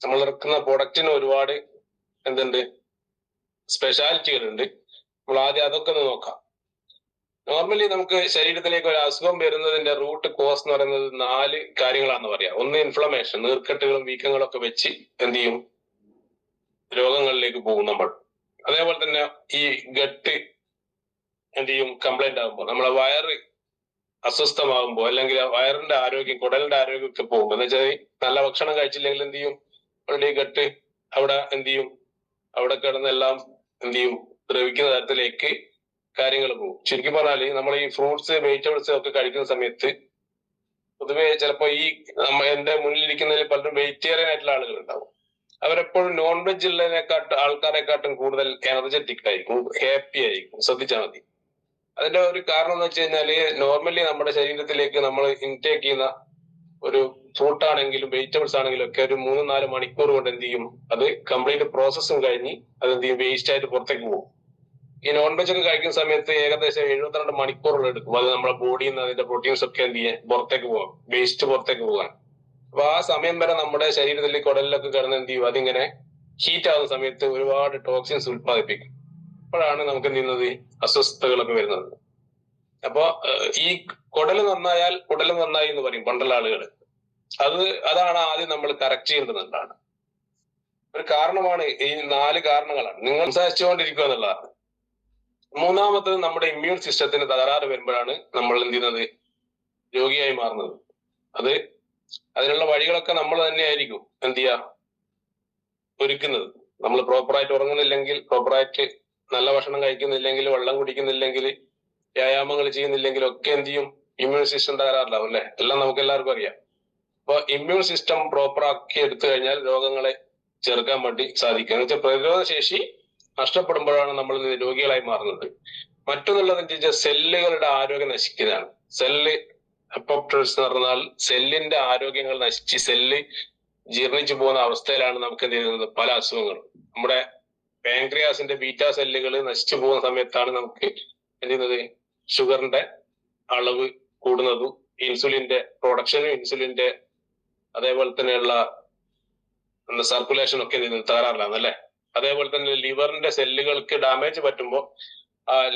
നമ്മൾ ഇറക്കുന്ന പ്രൊഡക്റ്റിന് ഒരുപാട് എന്തുണ്ട്, സ്പെഷ്യാലിറ്റികൾ ഉണ്ട്. നമ്മൾ ആദ്യം അതൊക്കെ ഒന്ന് നോക്കാം. നോർമലി നമുക്ക് ശരീരത്തിലേക്ക് ഒരു അസുഖം വരുന്നതിന്റെ റൂട്ട് കോസ് എന്ന് പറയുന്നത് 4 കാര്യങ്ങളാണെന്ന് പറയാം. ഒന്ന് ഇൻഫ്ലമേഷൻ, നീർക്കെട്ടുകളും വീക്കങ്ങളും ഒക്കെ വെച്ച് എന്ത് ചെയ്യും, രോഗങ്ങളിലേക്ക് പോകും നമ്മൾ. അതേപോലെ തന്നെ ഈ ഗട്ട് എന്ത് ചെയ്യും, കംപ്ലൈന്റ് ആകുമ്പോൾ, നമ്മളെ വയറ് അസ്വസ്ഥമാകുമ്പോൾ, അല്ലെങ്കിൽ വയറിന്റെ ആരോഗ്യം, കുടലിന്റെ ആരോഗ്യം ഒക്കെ പോകുമ്പോൾ, എന്ന് വെച്ചാൽ നല്ല ഭക്ഷണം കഴിച്ചില്ലെങ്കിൽ എന്ത് ചെയ്യും, അവരുടെ ഈ ഗട്ട് അവിടെ എന്ത് ചെയ്യും, അവിടെ കിടന്നെല്ലാം എന്ത് ചെയ്യും, ദ്രവിക്കുന്ന തരത്തിലേക്ക് കാര്യങ്ങൾ പോകും. ശരിക്കും പറഞ്ഞാല് നമ്മൾ ഈ ഫ്രൂട്ട്സ് വെജിറ്റബിൾസ് ഒക്കെ കഴിക്കുന്ന സമയത്ത് പൊതുവെ ചിലപ്പോ ഈ എന്റെ മുന്നിലിരിക്കുന്നതിൽ പലരും വെജിറ്റേറിയൻ ആയിട്ടുള്ള ആളുകൾ ഉണ്ടാവും. അവരെപ്പോഴും നോൺ വെജ് ആൾക്കാരെക്കാട്ടും കൂടുതൽ എനർജറ്റിക് ആയിരിക്കും, ഹാപ്പി ആയിരിക്കും. ശ്രദ്ധിച്ചാൽ മതി. അതിന്റെ ഒരു കാരണം എന്ന് വെച്ച് കഴിഞ്ഞാല് നോർമലി നമ്മുടെ ശരീരത്തിലേക്ക് നമ്മൾ ഇൻടേക്ക് ചെയ്യുന്ന ഒരു ഫ്രൂട്ട് ആണെങ്കിലും വെജിറ്റബിൾസ് ആണെങ്കിലും ഒക്കെ ഒരു 3-4 മണിക്കൂർ കൊണ്ട് എന്ത് ചെയ്യും, അത് കംപ്ലീറ്റ് പ്രോസസ്സും കഴിഞ്ഞ് അത് എന്ത് ചെയ്യും, വേസ്റ്റ് ആയിട്ട് പുറത്തേക്ക് പോകും. ഈ നോൺ വെജ് ഒക്കെ കഴിക്കുന്ന സമയത്ത് ഏകദേശം 72 മണിക്കൂറുകൾ എടുക്കും അത് നമ്മുടെ ബോഡിയിൽ നിന്ന് അതിന്റെ പ്രോട്ടീൻസ് ഒക്കെ എന്ത് ചെയ്യാൻ പുറത്തേക്ക് പോകാം, വേസ്റ്റ് പുറത്തേക്ക് പോകാൻ. അപ്പൊ ആ സമയം വരെ നമ്മുടെ ശരീരത്തിൽ കുടലിലൊക്കെ കിടന്ന് എന്ത് ചെയ്യും, അതിങ്ങനെ ഹീറ്റ് ആവുന്ന സമയത്ത് ഒരുപാട് ടോക്സിൻസ് ഉത്പാദിപ്പിക്കും. അപ്പോഴാണ് നമുക്ക് എന്ത് ചെയ്യുന്നത്, അസ്വസ്ഥതകളൊക്കെ വരുന്നത്. അപ്പൊ ഈ കുടല് നന്നായാൽ കുടല് നന്നായി എന്ന് പറയും പണ്ടുള്ള ആളുകൾ. അതാണ് ആദ്യം നമ്മൾ കറക്റ്റ് ചെയ്യേണ്ടതാണ്. ഒരു കാരണമാണ് ഈ 4 കാരണങ്ങളാണ് നിങ്ങൾ സംസാരിച്ചുകൊണ്ടിരിക്കുക എന്നുള്ളതാണ്. മൂന്നാമത്തത് നമ്മുടെ ഇമ്മ്യൂൺ സിസ്റ്റത്തിന് തകരാറ് വരുമ്പോഴാണ് നമ്മൾ എന്ത് ചെയ്യുന്നത്, രോഗിയായി മാറുന്നത്. അതിനുള്ള വഴികളൊക്കെ നമ്മൾ തന്നെയായിരിക്കും എന്ത് ചെയ്യുക, ഒരുക്കുന്നത്. നമ്മൾ പ്രോപ്പറായിട്ട് ഉറങ്ങുന്നില്ലെങ്കിൽ, പ്രോപ്പറായിട്ട് നല്ല ഭക്ഷണം കഴിക്കുന്നില്ലെങ്കിൽ, വെള്ളം കുടിക്കുന്നില്ലെങ്കിൽ, വ്യായാമങ്ങൾ ചെയ്യുന്നില്ലെങ്കിൽ ഒക്കെ എന്ത് ചെയ്യും, ഇമ്മ്യൂൺ സിസ്റ്റം തകരാറിലാവും അല്ലെ. എല്ലാം നമുക്ക് എല്ലാവർക്കും അറിയാം. അപ്പൊ ഇമ്മ്യൂൺ സിസ്റ്റം പ്രോപ്പർ ആക്കി എടുത്തു കഴിഞ്ഞാൽ രോഗങ്ങളെ ചെറുക്കാൻ വേണ്ടി സാധിക്കും. എന്ന് വെച്ചാൽ പ്രതിരോധ ശേഷി നഷ്ടപ്പെടുമ്പോഴാണ് നമ്മൾ രോഗികളായി മാറുന്നത്. മറ്റൊന്നുള്ളതെന്ന് വെച്ചാൽ സെല്ലുകളുടെ ആരോഗ്യം നശിക്കുന്നതാണ്. സെല്ല് അപ്പോപ്റ്റോസിസ് എന്ന് പറഞ്ഞാൽ സെല്ലിന്റെ ആരോഗ്യങ്ങൾ നശിച്ച് സെല്ല് ജീർണിച്ചു പോകുന്ന അവസ്ഥയിലാണ് നമുക്ക് എന്ത് ചെയ്യുന്നത്, പല അസുഖങ്ങളും. നമ്മുടെ പാൻക്രിയാസിന്റെ ബീറ്റാ സെല്ലുകൾ നശിച്ചു പോകുന്ന സമയത്താണ് നമുക്ക് എന്ത് ചെയ്യുന്നത്, ഷുഗറിന്റെ അളവ് കൂടുന്നതും ഇൻസുലിന്റെ പ്രൊഡക്ഷനും ഇൻസുലിന്റെ അതേപോലെ തന്നെയുള്ള സർക്കുലേഷൻ ഒക്കെ എന്ത് ചെയ്യുന്നത്, തകരാറിലാണ് അല്ലെ. അതേപോലെ തന്നെ ലിവറിന്റെ സെല്ലുകൾക്ക് ഡാമേജ് പറ്റുമ്പോൾ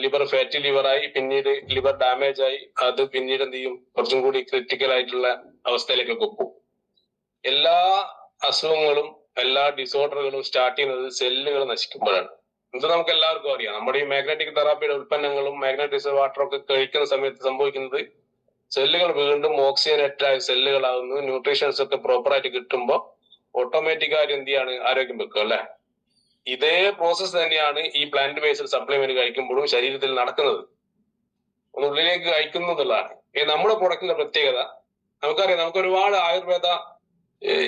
ലിവർ ഫാറ്റി ലിവറായി, പിന്നീട് ലിവർ ഡാമേജ് ആയി, അത് പിന്നീട് എന്ത് ചെയ്യും, കുറച്ചും കൂടി ക്രിട്ടിക്കൽ ആയിട്ടുള്ള അവസ്ഥയിലേക്കൊക്കെ പോകും. എല്ലാ അസുഖങ്ങളും എല്ലാ ഡിസോർഡറുകളും സ്റ്റാർട്ട് ചെയ്യുന്നത് സെല്ലുകൾ നശിക്കുമ്പോഴാണ്. ഇത് നമുക്ക് എല്ലാവർക്കും അറിയാം. നമ്മുടെ ഈ മാഗ്നറ്റിക് തെറാപ്പിയുടെ ഉൽപ്പന്നങ്ങളും മാഗ്നറ്റിക് വാട്ടറും ഒക്കെ കഴിക്കുന്ന സമയത്ത് സംഭവിക്കുന്നത് സെല്ലുകൾ വീണ്ടും ഓക്സിജനേറ്റഡ് ആയ സെല്ലുകളാകുന്നു. ന്യൂട്രീഷൻസ് ഒക്കെ പ്രോപ്പറായിട്ട് കിട്ടുമ്പോൾ ഓട്ടോമാറ്റിക്കായിട്ട് എന്ത് ചെയ്യാണ്, ആരോഗ്യം വെക്കും അല്ലെ. ഇതേ പ്രോസസ് തന്നെയാണ് ഈ പ്ലാന്റ് ബേസ്ഡ് സപ്ലിമെന്റ് കഴിക്കുമ്പോഴും ശരീരത്തിൽ നടക്കുന്നത്. ഉള്ളിലേക്ക് കഴിക്കുന്നതാണ് നമ്മുടെ പ്രൊഡക്റ്റിന്റെ പ്രത്യേകത. നമുക്കറിയാം, നമുക്ക് ഒരുപാട് ആയുർവേദ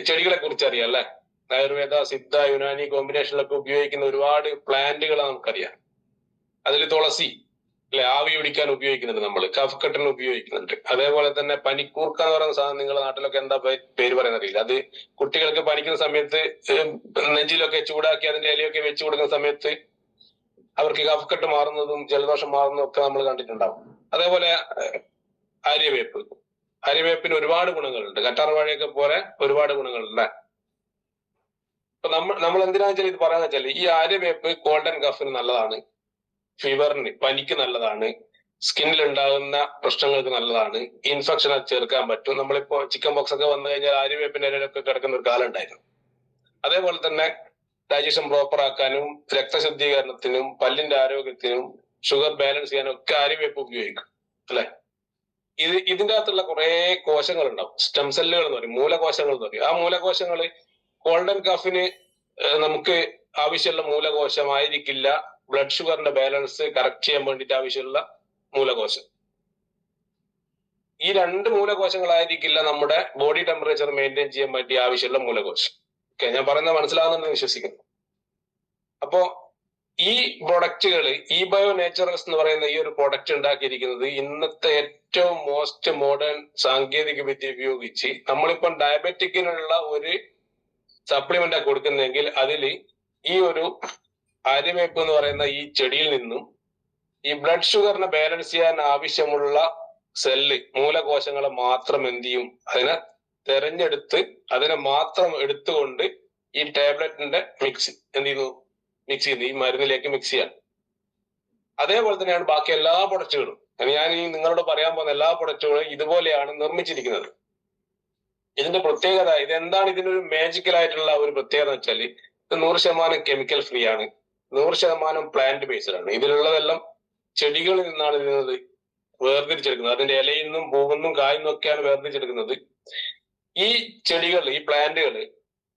ചെടികളെ കുറിച്ച് അറിയാം അല്ലെ. ആയുർവേദ, സിദ്ധ, യുനാനി കോമ്പിനേഷനിലൊക്കെ ഉപയോഗിക്കുന്ന ഒരുപാട് പ്ലാന്റുകൾ നമുക്കറിയാം. അതിൽ തുളസി അല്ലെ, ആവി പിടിക്കാൻ ഉപയോഗിക്കുന്നുണ്ട്, നമ്മൾ കഫക്കെട്ടിന് ഉപയോഗിക്കുന്നുണ്ട്. അതേപോലെ തന്നെ പനിക്കൂർക്ക എന്ന് പറയുന്ന സാധനം നിങ്ങളുടെ നാട്ടിലൊക്കെ എന്താ പേര് പറയുന്ന അറിയില്ല. അത് കുട്ടികൾക്ക് പനിക്കുന്ന സമയത്ത് നെഞ്ചിലൊക്കെ ചൂടാക്കി അതിന്റെ ഇലയൊക്കെ വെച്ച് കൊടുക്കുന്ന സമയത്ത് അവർക്ക് കഫക്കെട്ട് മാറുന്നതും ജലദോഷം മാറുന്നതും ഒക്കെ നമ്മൾ കണ്ടിട്ടുണ്ടാവും. അതേപോലെ ആര്യവേപ്പിന് ഒരുപാട് ഗുണങ്ങളുണ്ട്. കറ്റാർവാഴയൊക്കെ പോലെ ഒരുപാട് ഗുണങ്ങളുണ്ട്. അപ്പൊ നമ്മൾ എന്തിനാ വെച്ചാൽ ഇത് പറയാന്ന് വെച്ചാൽ, ഈ ആര്യവേപ്പ് കോൾഡ് ആൻഡ് കഫിന് നല്ലതാണ്, ഫീവറിന് പനിക്ക് നല്ലതാണ്, സ്കിന്നിൽ ഉണ്ടാകുന്ന പ്രശ്നങ്ങൾക്ക് നല്ലതാണ്, ഇൻഫെക്ഷൻ ചേർക്കാൻ പറ്റും. നമ്മളിപ്പോ ചിക്കൻ ബോക്സ് ഒക്കെ വന്നു കഴിഞ്ഞാൽ ആര്യവേപ്പിന്റെ ഇലയിലൊക്കെ കിടക്കുന്ന ഒരു കാലം ഉണ്ടായിരുന്നു. അതേപോലെ തന്നെ ഡൈജഷൻ പ്രോപ്പർ ആക്കാനും രക്തശുദ്ധീകരണത്തിനും പല്ലിന്റെ ആരോഗ്യത്തിനും ഷുഗർ ബാലൻസ് ചെയ്യാനും ഒക്കെ ആര്യവേപ്പ് ഉപയോഗിക്കും അല്ലെ. ഇതിന്റെ അകത്തുള്ള കുറെ കോശങ്ങൾ ഉണ്ടാവും, സ്റ്റെം സെല്ലുകൾ എന്ന് പറയും, മൂലകോശങ്ങൾ എന്ന് പറയും. ആ മൂലകോശങ്ങൾ കോൾഡ് ആൻഡ് കഫിന് നമുക്ക് ആവശ്യമുള്ള മൂലകോശമായിരിക്കില്ല ബ്ലഡ് ഷുഗറിന്റെ ബാലൻസ് കറക്റ്റ് ചെയ്യാൻ വേണ്ടിയിട്ട് ആവശ്യമുള്ള മൂലകോശം. ഈ രണ്ട് മൂലകോശങ്ങളായിരിക്കില്ല നമ്മുടെ ബോഡി ടെമ്പറേച്ചർ മെയിൻറ്റെയിൻ ചെയ്യാൻ വേണ്ടി ആവശ്യമുള്ള മൂലകോശം. ഓക്കെ, ഞാൻ പറയുന്നത് മനസ്സിലാകുന്നുണ്ടെന്ന് വിശ്വസിക്കുന്നു. അപ്പോ ഈ പ്രൊഡക്റ്റുകൾ, ഈ ബയോ നേച്ചറൽസ് എന്ന് പറയുന്ന ഈ ഒരു പ്രൊഡക്റ്റ് ഉണ്ടാക്കിയിരിക്കുന്നത് ഇന്നത്തെ ഏറ്റവും മോസ്റ്റ് മോഡേൺ സാങ്കേതിക വിദ്യ ഉപയോഗിച്ച് നമ്മളിപ്പം ഡയബറ്റിക്കിനുള്ള ഒരു സപ്ലിമെന്റ് കൊടുക്കുന്നെങ്കിൽ അതിൽ ഈ ഒരു ആര്യവേപ്പ് എന്ന് പറയുന്ന ഈ ചെടിയിൽ നിന്നും ഈ ബ്ലഡ് ഷുഗറിനെ ബാലൻസ് ചെയ്യാൻ ആവശ്യമുള്ള സെല്ല് മൂലകോശങ്ങളെ മാത്രം എന്ത് ചെയ്യും, അതിനെ തെരഞ്ഞെടുത്ത് അതിനെ മാത്രം എടുത്തുകൊണ്ട് ഈ ടാബ്ലറ്റിന്റെ മിക്സ് എന്ത് ചെയ്യുന്നു, മിക്സ് ചെയ്യുന്നു, ഈ മരുന്നിലേക്ക് മിക്സ് ചെയ്യാൻ. അതേപോലെ തന്നെയാണ് ബാക്കി എല്ലാ പ്രൊഡക്റ്റുകളും. ഞാൻ ഈ നിങ്ങളോട് പറയാൻ പോകുന്ന എല്ലാ പ്രൊഡക്റ്റുകളും ഇതുപോലെയാണ് നിർമ്മിച്ചിരിക്കുന്നത്. ഇതിന്റെ പ്രത്യേകത, ഇതെന്താണ് ഇതിനൊരു മാജിക്കൽ ആയിട്ടുള്ള ഒരു പ്രത്യേകത എന്ന് വെച്ചാൽ, ഇത് 100% കെമിക്കൽ ഫ്രീ ആണ്, 100% പ്ലാന്റ് ബേസ്ഡ് ആണ്. ഇതിലുള്ളതെല്ലാം ചെടികളിൽ നിന്നാണ് ഇതിനത് വേർതിരിച്ചെടുക്കുന്നത്. അതിന്റെ ഇലയിൽ നിന്നും പൂവിൽ നിന്നും കായിൽ നിന്നൊക്കെയാണ് വേർതിരിച്ചെടുക്കുന്നത്. ഈ ചെടികൾ, ഈ പ്ലാന്റുകൾ,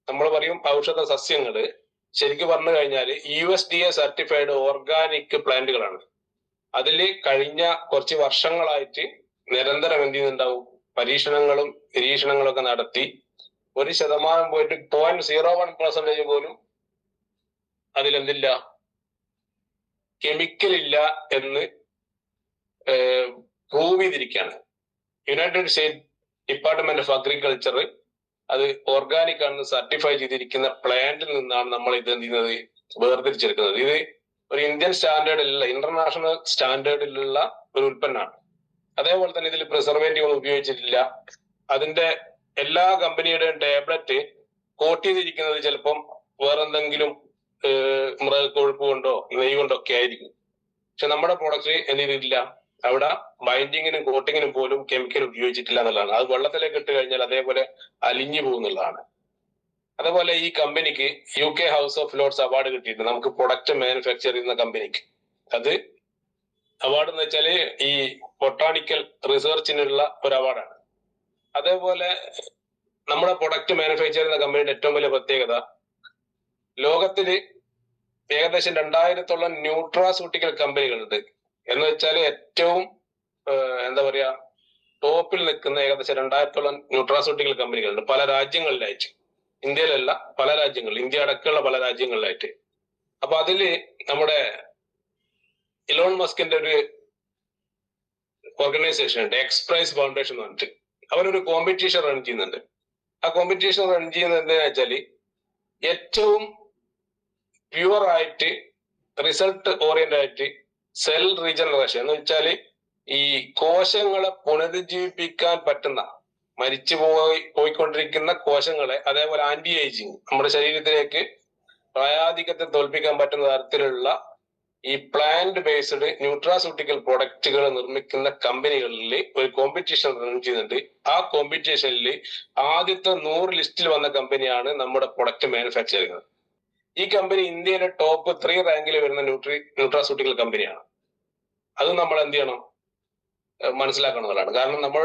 നമ്മൾ പറയും ഔഷധ സസ്യങ്ങള്, ശരിക്കും പറഞ്ഞു കഴിഞ്ഞാൽ USDA സർട്ടിഫൈഡ് ഓർഗാനിക് പ്ലാന്റുകളാണ്. അതിൽ കഴിഞ്ഞ കുറച്ച് വർഷങ്ങളായിട്ട് നിരന്തരം എന്ത് ചെയ്യുന്നുണ്ടാവും, പരീക്ഷണങ്ങളും നിരീക്ഷണങ്ങളും ഒക്കെ നടത്തി 1% പോയിട്ട് 0.01% പോലും അതിലെന്തില്ല, കെമിക്കൽ ഇല്ല എന്ന് പ്രൂവ് ചെയ്തിരിക്കുകയാണ്. United state department of agriculture അത് ഓർഗാനിക് ആണെന്ന് സർട്ടിഫൈ ചെയ്തിരിക്കുന്ന പ്ലാന്റിൽ നിന്നാണ് നമ്മൾ ഇത് എന്ത് ചെയ്യുന്നത്, വേർതിരിച്ചെടുക്കുന്നത്. ഇത് ഒരു ഇന്ത്യൻ സ്റ്റാൻഡേർഡിലുള്ള, ഇന്റർനാഷണൽ സ്റ്റാൻഡേർഡിലുള്ള ഒരു ഉൽപ്പന്നമാണ്. അതേപോലെ തന്നെ ഇതിൽ പ്രിസർവേറ്റീവ് ഉപയോഗിച്ചിട്ടില്ല. അതിന്റെ എല്ലാ കമ്പനിയുടെയും ടാബ്ലറ്റ് കോട്ട് ചെയ്തിരിക്കുന്നത് ചിലപ്പം വേറെന്തെങ്കിലും മൃഗക്കൊഴുപ്പ് കൊണ്ടോ നെയ്യ് കൊണ്ടോ ഒക്കെ ആയിരിക്കും. പക്ഷെ നമ്മുടെ പ്രോഡക്റ്റ് എന്ത് ചെയ്തിട്ടില്ല, അവിടെ ബൈൻഡിങ്ങിനും കോട്ടിങ്ങിനും പോലും കെമിക്കൽ ഉപയോഗിച്ചിട്ടില്ല എന്നുള്ളതാണ്. അത് വെള്ളത്തിലേക്ക് ഇട്ട് കഴിഞ്ഞാൽ അതേപോലെ അലിഞ്ഞു പോകുന്നുള്ളതാണ്. അതേപോലെ ഈ കമ്പനിക്ക് UK house of Lord's award കിട്ടിയിട്ടുണ്ട്, നമുക്ക് പ്രൊഡക്റ്റ് മാനുഫാക്ചർ ചെയ്യുന്ന കമ്പനിക്ക്. അത് അവാർഡ് എന്ന് വെച്ചാല് ഈ ബൊട്ടാണിക്കൽ റിസർച്ചിനുള്ള ഒരു അവാർഡാണ്. അതേപോലെ നമ്മുടെ പ്രൊഡക്റ്റ് മാനുഫാക്ചർ ചെയ്യുന്ന കമ്പനിയുടെ ഏറ്റവും വലിയ പ്രത്യേകത, ലോകത്തില് ഏകദേശം 2000-ഓളം ന്യൂട്രാസ്യൂട്ടിക്കൽ കമ്പനികളുണ്ട്. എന്ന് വെച്ചാൽ ഏറ്റവും എന്താ പറയാ ടോപ്പിൽ നിൽക്കുന്ന ഏകദേശം 2000-ഓളം ന്യൂട്രാസ്യൂട്ടിക്കൽ കമ്പനികളുണ്ട് പല രാജ്യങ്ങളിലായിട്ട്. ഇന്ത്യയിലല്ല, പല രാജ്യങ്ങളിൽ, ഇന്ത്യ അടക്കമുള്ള പല രാജ്യങ്ങളിലായിട്ട്. അപ്പൊ അതില് നമ്മുടെ ഇലോൺ മസ്കിന്റെ ഒരു ഓർഗനൈസേഷൻ ഉണ്ട്, എക്സ്പ്രൈസ് ഫൗണ്ടേഷൻ എന്ന് പറഞ്ഞിട്ട്. അവരൊരു കോമ്പറ്റീഷൻ റൺ ചെയ്യുന്നുണ്ട്. ആ കോമ്പറ്റീഷൻ റൺ ചെയ്യുന്നത് എന്താണെന്ന് വെച്ചാല് ഏറ്റവും പ്യുവർ ആയിട്ട് റിസൾട്ട് ഓറിയന്റഡ് ആയിട്ട് സെൽ റീജനറേഷൻ എന്ന് വെച്ചാല് ഈ കോശങ്ങളെ പുനരുജ്ജീവിപ്പിക്കാൻ പറ്റുന്ന, മരിച്ചു പോയിക്കൊണ്ടിരിക്കുന്ന കോശങ്ങളെ, അതേപോലെ ആന്റി ഏജിങ്, നമ്മുടെ ശരീരത്തിലേക്ക് പ്രായാധിക്യത്തെ തോൽപ്പിക്കാൻ പറ്റുന്ന തരത്തിലുള്ള ഈ പ്ലാന്റ് ബേസ്ഡ് ന്യൂട്രാസ്യൂട്ടിക്കൽ പ്രൊഡക്റ്റുകൾ നിർമ്മിക്കുന്ന കമ്പനികളിൽ ഒരു കോമ്പറ്റീഷൻ റൺ ചെയ്യുന്നുണ്ട്. ആ കോമ്പറ്റീഷനിൽ ആദ്യത്തെ 100 ലിസ്റ്റിൽ വന്ന കമ്പനിയാണ് നമ്മുടെ പ്രൊഡക്റ്റ് മാനുഫാക്ചർ ചെയ്യുന്നത്. ഈ കമ്പനി ഇന്ത്യയിലെ ടോപ്പ് 3 റാങ്കിൽ വരുന്ന ന്യൂട്രാസ്യൂട്ടിക്കൽ കമ്പനിയാണ്. അത് നമ്മൾ എന്ത് ചെയ്യണം, മനസ്സിലാക്കണമെന്നുള്ളതാണ്. കാരണം നമ്മൾ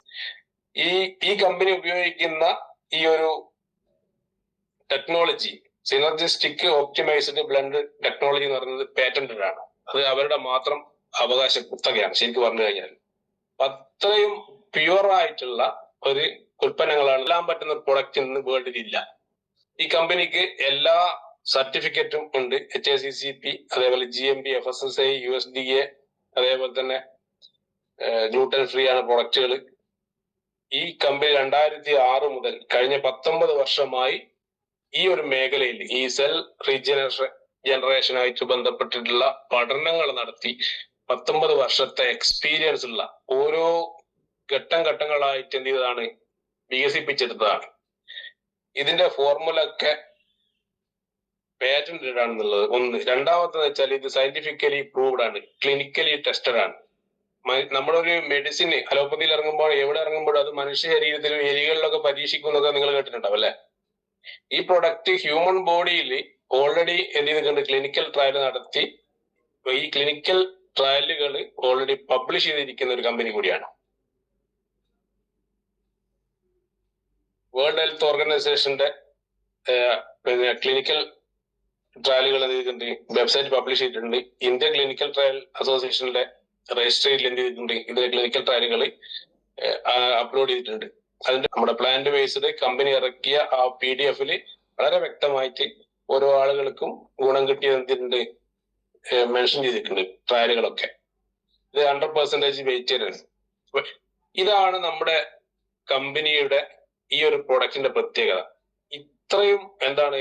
ഈ കമ്പനി ഉപയോഗിക്കുന്ന ഈ ഒരു technology, synergistic optimised blend technology എന്ന് പറയുന്നത് പേറ്റന്റഡ് ആണ്. അത് അവരുടെ മാത്രം അവകാശ കുത്തകയാണ് ശരിക്കും പറഞ്ഞു കഴിഞ്ഞാൽ. അത്രയും പ്യുവർ ആയിട്ടുള്ള ഒരു ഉൽപ്പന്നങ്ങളാണ് എല്ലാം പറ്റുന്ന പ്രൊഡക്റ്റ് ഇന്ന് വേൾഡിൽ ഇല്ല. ഈ കമ്പനിക്ക് എല്ലാ സർട്ടിഫിക്കറ്റും ഉണ്ട്, HACCP, അതേപോലെ GMP, FSSAI, USDA, അതേപോലെ തന്നെ ഗ്ലൂട്ടൻ ഫ്രീ ആണ് പ്രൊഡക്റ്റുകൾ. ഈ കമ്പനി 2006 മുതൽ കഴിഞ്ഞ 19 വർഷമായി ഈ ഒരു മേഖലയിൽ ഈ സെൽ റീജനറേഷനായിട്ട് ബന്ധപ്പെട്ടിട്ടുള്ള പഠനങ്ങൾ നടത്തി 19 വർഷത്തെ എക്സ്പീരിയൻസ് ഉള്ള, ഓരോ ഘട്ടങ്ങളായിട്ട് എന്ത് ചെയ്തതാണ്, വികസിപ്പിച്ചെടുത്തതാണ്. ഇതിന്റെ ഫോർമുല ഒക്കെ പേറ്റന്റഡ് ആണെന്നുള്ളത് ഒന്ന്. രണ്ടാമത്തെന്ന് വെച്ചാൽ ഇത് സയന്റിഫിക്കലി പ്രൂവ്ഡ് ആണ്, ക്ലിനിക്കലി ടെസ്റ്റഡ് ആണ്. നമ്മളൊരു മെഡിസിൻ അലോപ്പതിയിൽ ഇറങ്ങുമ്പോൾ, എവിടെ ഇറങ്ങുമ്പോഴും അത് മനുഷ്യ ശരീരത്തിലും എലികളിലൊക്കെ പരീക്ഷിക്കുന്നതൊക്കെ നിങ്ങൾ കേട്ടിട്ടുണ്ടാവും അല്ലെ. ഈ പ്രൊഡക്റ്റ് ഹ്യൂമൻ ബോഡിയിൽ ഓൾറെഡി എന്ത് ചെയ്തിട്ടുണ്ട്, ക്ലിനിക്കൽ ട്രയൽ നടത്തി. ഈ ക്ലിനിക്കൽ ട്രയലുകൾ ഓൾറെഡി പബ്ലിഷ് ചെയ്തിരിക്കുന്ന ഒരു കമ്പനി കൂടിയാണ്. വേൾഡ് ഹെൽത്ത് ഓർഗനൈസേഷന്റെ പിന്നെ ക്ലിനിക്കൽ ട്രയലുകൾ എന്ത് ചെയ്തിട്ടുണ്ട്, വെബ്സൈറ്റ് പബ്ലിഷ് ചെയ്തിട്ടുണ്ട്. ഇന്ത്യ ക്ലിനിക്കൽ ട്രയൽ അസോസിയേഷന്റെ രജിസ്ട്രിയിൽ എന്ത് ചെയ്തിട്ടുണ്ട്, ഇതിലെ ക്ലിനിക്കൽ ട്രയലുകൾ അപ്ലോഡ് ചെയ്തിട്ടുണ്ട്. അതിന്റെ നമ്മുടെ പ്ലാന്റ് ബേസ്ഡ് കമ്പനി ഇറക്കിയ ആ PDF വളരെ വ്യക്തമായിട്ട് ഓരോ ആളുകൾക്കും ഗുണം കിട്ടിയത് എന്തിട്ടുണ്ട്, മെൻഷൻ ചെയ്തിട്ടുണ്ട് ട്രയലുകളൊക്കെ. ഇത് 100% വെയിറ്റഡ് ആണ്. ഇതാണ് നമ്മുടെ കമ്പനിയുടെ ഈ ഒരു പ്രൊഡക്റ്റിന്റെ പ്രത്യേകത. ഇത്രയും എന്താണ്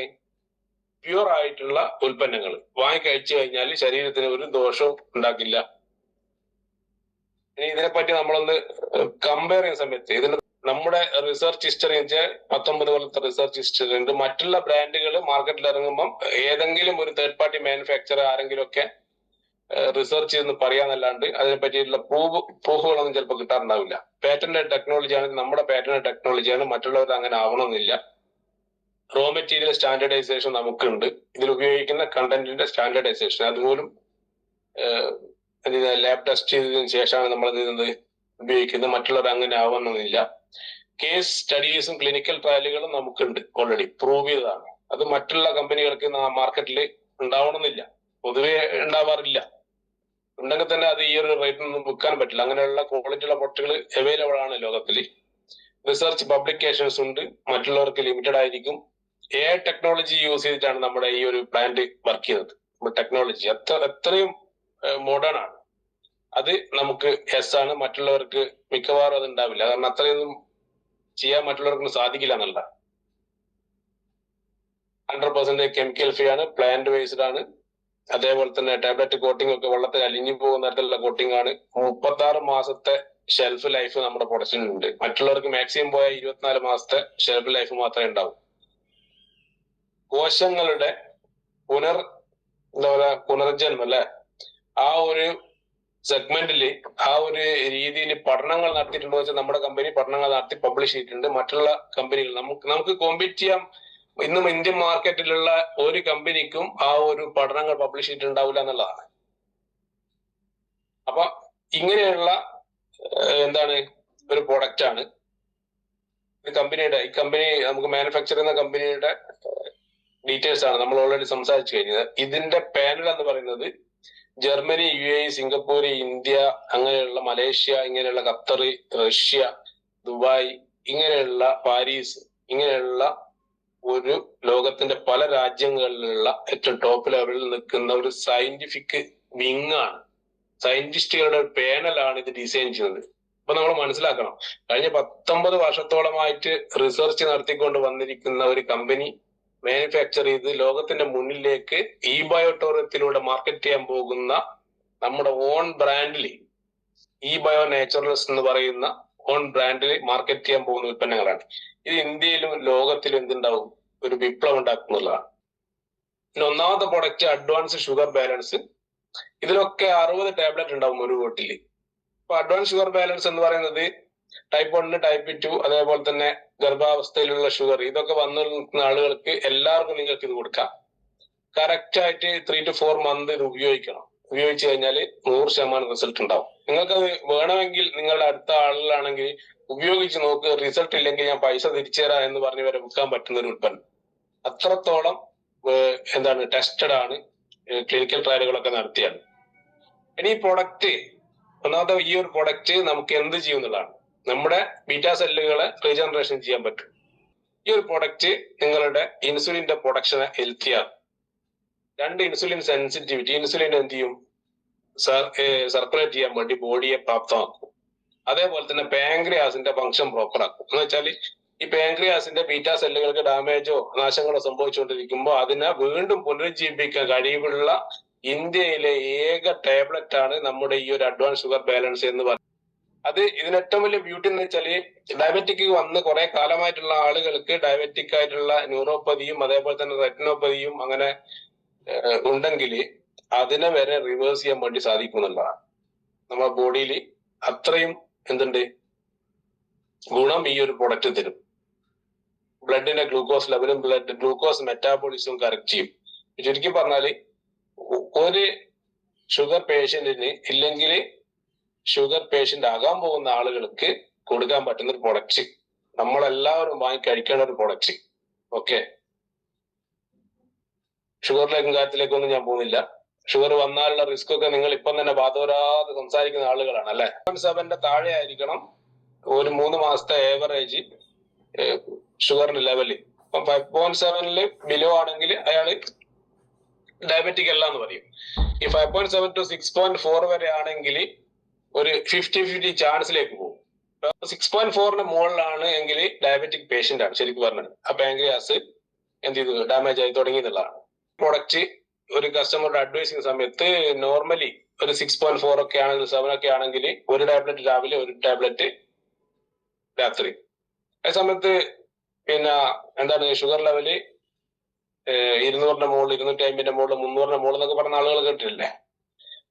പ്യുവർ ആയിട്ടുള്ള ഉൽപ്പന്നങ്ങൾ വാങ്ങിക്കഴിച്ചു കഴിഞ്ഞാൽ ശരീരത്തിന് ഒരു ദോഷവും ഉണ്ടാക്കില്ല. ഇനി ഇതിനെപ്പറ്റി നമ്മളൊന്ന് കമ്പയർ ചെയ്യുന്ന സമയത്ത് ഇതിന് നമ്മുടെ റിസർച്ച് ഹിസ്റ്ററി വെച്ചാൽ 19 കൊല്ലത്തെ റിസർച്ച് ഹിസ്റ്ററി ഉണ്ട്. മറ്റുള്ള ബ്രാൻഡുകൾ മാർക്കറ്റിൽ ഇറങ്ങുമ്പോൾ ഏതെങ്കിലും ഒരു തേർഡ് പാർട്ടി മാനുഫാക്ചറർ ആരെങ്കിലും ഒക്കെ റിസർച്ച് ചെയ്തെന്ന് പറയാന്നല്ലാണ്ട് അതിനെ പറ്റിയിട്ടുള്ള പ്രൂഫുകളൊന്നും ചിലപ്പോൾ കിട്ടാറുണ്ടാവില്ല. പാറ്റന്റ് ടെക്നോളജി ആണ് നമ്മുടെ പാറ്റന്റ് ടെക്നോളജിയാണ്, മറ്റുള്ളവർ അങ്ങനെ ആവണമെന്നില്ല. റോ മെറ്റീരിയൽ സ്റ്റാൻഡർഡൈസേഷൻ നമുക്കുണ്ട്. ഇതിൽ ഉപയോഗിക്കുന്ന കണ്ടന്റിന്റെ സ്റ്റാൻഡർഡൈസേഷൻ അതുപോലും ലാബ് ടെസ്റ്റ് ചെയ്തതിനു ശേഷമാണ് നമ്മൾ ഉപയോഗിക്കുന്നത്. മറ്റുള്ളവർ അങ്ങനെ ആവണമെന്നില്ല. കേസ് സ്റ്റഡീസും ക്ലിനിക്കൽ ട്രയലുകളും നമുക്കുണ്ട്, ഓൾറെഡി പ്രൂവ് ചെയ്തതാണ്. അത് മറ്റുള്ള കമ്പനികൾക്ക് മാർക്കറ്റിൽ ഉണ്ടാവണമെന്നില്ല, പൊതുവെ ഉണ്ടാവാറില്ല. ഉണ്ടെങ്കിൽ തന്നെ അത് ഈ ഒരു റേറ്റിനൊന്നും വിൽക്കാൻ പറ്റില്ല. അങ്ങനെയുള്ള ക്വാളിറ്റിയുള്ള പ്രൊഡക്റ്റുകൾ അവൈലബിൾ ആണ് ലോകത്തിൽ. റിസർച്ച് പബ്ലിക്കേഷൻസ് ഉണ്ട്, മറ്റുള്ളവർക്ക് ലിമിറ്റഡ് ആയിരിക്കും. AI ടെക്നോളജി യൂസ് ചെയ്തിട്ടാണ് നമ്മുടെ ഈ ഒരു പ്ലാന്റ് വർക്ക് ചെയ്യുന്നത്. ടെക്നോളജി എത്രയും മോഡേൺ ആണ്. അത് നമുക്ക് ആണ്, മറ്റുള്ളവർക്ക് മിക്കവാറും അത് ഉണ്ടാവില്ല. കാരണം അത്രയൊന്നും ചെയ്യാൻ മറ്റുള്ളവർക്കൊന്നും സാധിക്കില്ല എന്നുള്ള. 100% കെമിക്കൽ ഫ്രീ ആണ്, പ്ലാന്റ് ബേസ്ഡ് ആണ്. അതേപോലെ തന്നെ ടാബ്ലറ്റ് കോട്ടിംഗ് ഒക്കെ വെള്ളത്തിൽ അലിഞ്ഞു പോകുന്ന തരത്തിലുള്ള കോട്ടിംഗ് ആണ്. 36 മാസത്തെ ഷെൽഫ് ലൈഫ് നമ്മുടെ പ്രൊഡക്ഷനുണ്ട്. മറ്റുള്ളവർക്ക് മാക്സിമം പോയ 24 മാസത്തെ ഷെൽഫ് ലൈഫ് മാത്രമേ ഉണ്ടാവൂ. കോശങ്ങളുടെ പുനർജന്മം അല്ലെ, ആ ഒരു സെഗ്മെന്റിൽ ആ ഒരു രീതിയിൽ പഠനങ്ങൾ നടത്തിയിട്ടുണ്ടോ വെച്ചാൽ നമ്മുടെ കമ്പനി പഠനങ്ങൾ നടത്തി പബ്ലിഷ് ചെയ്തിട്ടുണ്ട്. മറ്റുള്ള കമ്പനികൾ നമുക്ക് കോമ്പീറ്റ് ചെയ്യാൻ ഇന്നും ഇന്ത്യൻ മാർക്കറ്റിലുള്ള ഒരു കമ്പനിക്കും ആ ഒരു പഠനങ്ങൾ പബ്ലിഷ് ചെയ്തിട്ടുണ്ടാവില്ല എന്നുള്ളതാണ്. അപ്പൊ ഇങ്ങനെയുള്ള എന്താണ് ഒരു പ്രൊഡക്റ്റ് ആണ് ഈ കമ്പനി നമുക്ക് മാനുഫാക്ചർ ചെയ്യുന്ന കമ്പനിയുടെ ഡീറ്റെയിൽസ് ആണ് നമ്മൾ ഓൾറെഡി സംസാരിച്ചു കഴിഞ്ഞത്. ഇതിന്റെ പാനൽ എന്ന് പറയുന്നത് ജർമ്മനി, UAE, സിംഗപ്പൂർ, ഇന്ത്യ, അങ്ങനെയുള്ള മലേഷ്യ, ഇങ്ങനെയുള്ള ഖത്തർ, റഷ്യ, ദുബായ്, ഇങ്ങനെയുള്ള പാരീസ്, ഇങ്ങനെയുള്ള ഒരു ലോകത്തിന്റെ പല രാജ്യങ്ങളിലുള്ള ഏറ്റവും ടോപ്പ് ലെവലിൽ നിൽക്കുന്ന ഒരു സയന്റിഫിക് വിങ് ആണ്, സയന്റിസ്റ്റുകളുടെ ഒരു പാനലാണ് ഇത് ഡിസൈൻ ചെയ്യുന്നത്. അപ്പൊ നമ്മൾ മനസ്സിലാക്കണം, കഴിഞ്ഞ 19 വർഷത്തോളമായിട്ട് റിസർച്ച് നടത്തിക്കൊണ്ട് വന്നിരിക്കുന്ന ഒരു കമ്പനി മാനുഫാക്ചർ ചെയ്ത് ലോകത്തിന്റെ മുന്നിലേക്ക് ഈ ബയോട്ടോറിയത്തിലൂടെ മാർക്കറ്റ് ചെയ്യാൻ പോകുന്ന നമ്മുടെ ഓൺ ബ്രാൻഡിൽ ഈ ബയോ നാച്ചുറൽസ് എന്ന് പറയുന്ന ഓൺ ബ്രാൻഡിൽ മാർക്കറ്റ് ചെയ്യാൻ പോകുന്ന ഉൽപ്പന്നങ്ങളാണ്. ഇത് ഇന്ത്യയിലും ലോകത്തിലും എന്തുണ്ടാവും, ഒരു വിപ്ലവം ഉണ്ടാക്കുന്നതാണ്. പിന്നെ ഒന്നാമത്തെ പ്രൊഡക്റ്റ് അഡ്വാൻസ് ഷുഗർ ബാലൻസ്. ഇതിലൊക്കെ 60 ടാബ്ലറ്റ് ഉണ്ടാവും ഒരു ബോട്ടിൽ. അപ്പൊ അഡ്വാൻസ് ഷുഗർ ബാലൻസ് എന്ന് പറയുന്നത് ടൈപ്പ് 1, ടൈപ്പ് 2, അതേപോലെ തന്നെ ഗർഭാവസ്ഥയിലുള്ള ഷുഗർ, ഇതൊക്കെ വന്നു നിൽക്കുന്ന ആളുകൾക്ക് എല്ലാവർക്കും നിങ്ങൾക്ക് ഇത് കൊടുക്കാം. കറക്റ്റ് ആയിട്ട് 3 to 4 മന്ത് ഇത് ഉപയോഗിക്കണം. ഉപയോഗിച്ച് കഴിഞ്ഞാൽ 100% റിസൾട്ട് ഉണ്ടാവും. നിങ്ങൾക്കത് വേണമെങ്കിൽ നിങ്ങളുടെ അടുത്ത ആളിലാണെങ്കിൽ ഉപയോഗിച്ച് നോക്ക്, റിസൾട്ട് ഇല്ലെങ്കിൽ ഞാൻ പൈസ തിരിച്ചു തരാം എന്ന് പറഞ്ഞ് വരെ വിൽക്കാൻ പറ്റുന്ന ഒരു ഉൽപ്പന്നം. അത്രത്തോളം എന്താണ് ടെസ്റ്റഡ് ആണ്, ക്ലിനിക്കൽ ട്രയലുകളൊക്കെ നടത്തിയാണ്. ഇനി ഈ പ്രൊഡക്റ്റ്, ഒന്നാമത്തെ ഈ ഒരു പ്രൊഡക്റ്റ് നമുക്ക് എന്ത് ചെയ്യുന്നതാണ്, നമ്മുടെ ബീറ്റാ സെല്ലുകളെ റീജനറേഷൻ ചെയ്യാൻ പറ്റും. ഈ ഒരു പ്രൊഡക്റ്റ് നിങ്ങളുടെ ഇൻസുലിന്റെ പ്രൊഡക്ഷനെ ഹെൽത്തി ആകും. 2 ഇൻസുലിൻ സെൻസിറ്റിവിറ്റി, ഇൻസുലിൻ എന്ത് ചെയ്യും, സർക്കുലേറ്റ് ചെയ്യാൻ വേണ്ടി ബോഡിയെ പ്രാപ്തമാക്കും. അതേപോലെ തന്നെ പാങ്ക്രിയാസിന്റെ ഫംഗ്ഷൻ പ്രോപ്പർ ആക്കും. എന്ന് വെച്ചാൽ ഈ പാങ്ക്രിയാസിന്റെ ബീറ്റാ സെല്ലുകൾക്ക് ഡാമേജോ നാശങ്ങളോ സംഭവിച്ചുകൊണ്ടിരിക്കുമ്പോൾ അതിനെ വീണ്ടും പുനരുജ്ജീവിപ്പിക്കാൻ കഴിവുള്ള ഇന്ത്യയിലെ ഏക ടാബ്ലറ്റ് ആണ് നമ്മുടെ ഈ ഒരു അഡ്വാൻസ് ഷുഗർ ബാലൻസ് എന്ന് പറയുന്നത്. അത് ഇതിന് ഏറ്റവും വലിയ ബ്യൂട്ടി എന്ന് വെച്ചാല് ഡയബറ്റിക് വന്ന് കുറെ കാലമായിട്ടുള്ള ആളുകൾക്ക് ഡയബറ്റിക് ആയിട്ടുള്ള ന്യൂറോപ്പതിയും അതേപോലെ തന്നെ റെറ്റിനോപ്പതിയും അങ്ങനെ ഉണ്ടെങ്കിൽ അതിനെ വരെ റിവേഴ്സ് ചെയ്യാൻ വേണ്ടി സാധിക്കുന്നുള്ളതാണ്. നമ്മുടെ ബോഡിയിൽ അത്രയും എന്തുണ്ട് ഗുണം ഈ ഒരു പ്രൊഡക്റ്റ് തരും. ബ്ലഡിന്റെ ഗ്ലൂക്കോസ് ലെവലും ഗ്ലൂക്കോസ് മെറ്റാബോളിസവും കറക്റ്റ് ചെയ്യും. ചുരുക്കി പറഞ്ഞാല് ഒരു ഷുഗർ പേഷ്യന്റിന് ഇല്ലെങ്കിൽ ഷുഗർ പേഷ്യന്റ് ആകാൻ പോകുന്ന ആളുകൾക്ക് കൊടുക്കാൻ പറ്റുന്ന ഒരു പ്രൊഡക്റ്റ്, നമ്മളെല്ലാവരും വാങ്ങി കഴിക്കേണ്ട ഒരു പ്രൊഡക്റ്റ്. ഓക്കെ, ഷുഗറിലേക്കും കാര്യത്തിലേക്കൊന്നും ഞാൻ പോകുന്നില്ല. ഷുഗർ വന്നാലുള്ള റിസ്ക് ഒക്കെ നിങ്ങൾ ഇപ്പം തന്നെ വാതോരാതെ സംസാരിക്കുന്ന ആളുകളാണ് അല്ലെ. 7ന്റെ താഴെ ആയിരിക്കണം ഒരു 3 മാസത്തെ ഏവറേജ് ഷുഗറിന്റെ ലെവല്. ഇപ്പം 5.7 ബിലോ ആണെങ്കിൽ അയാള് ഡയബറ്റിക് അല്ല എന്ന് പറയും. ഈ 5.7 to 6.4 വരെ ആണെങ്കിൽ ഒരു 50-50 ചാൻസിലേക്ക് പോകും. 6.4ന് മുകളിലാണ് എങ്കിൽ ഡയബറ്റിക് പേഷ്യന്റ് ആണ് ശരിക്കും പറഞ്ഞത്. ആ പാങ്ക്രിയാസ് എന്ത് ചെയ്തു, ഡാമേജ് ആയി തുടങ്ങി എന്നുള്ളതാണ്. പ്രൊഡക്റ്റ് ഒരു കസ്റ്റമറുടെ അഡ്വൈസ് ചെയ്യുന്ന സമയത്ത് നോർമലി ഒരു 6.4 ഒക്കെ ആണെങ്കിൽ 7 ഒക്കെ ആണെങ്കിൽ ഒരു ടാബ്ലറ്റ് രാവിലെ, ഒരു ടാബ്ലറ്റ് രാത്രി. ആ സമയത്ത് പിന്നെ എന്താണ് ഷുഗർ ലെവല് 200ന്റെ മുകളിൽ, 250ന്റെ മുകളിൽ, 300ന്റെ മുകളിൽ എന്നൊക്കെ പറഞ്ഞ ആളുകൾ കേട്ടിട്ടില്ലേ.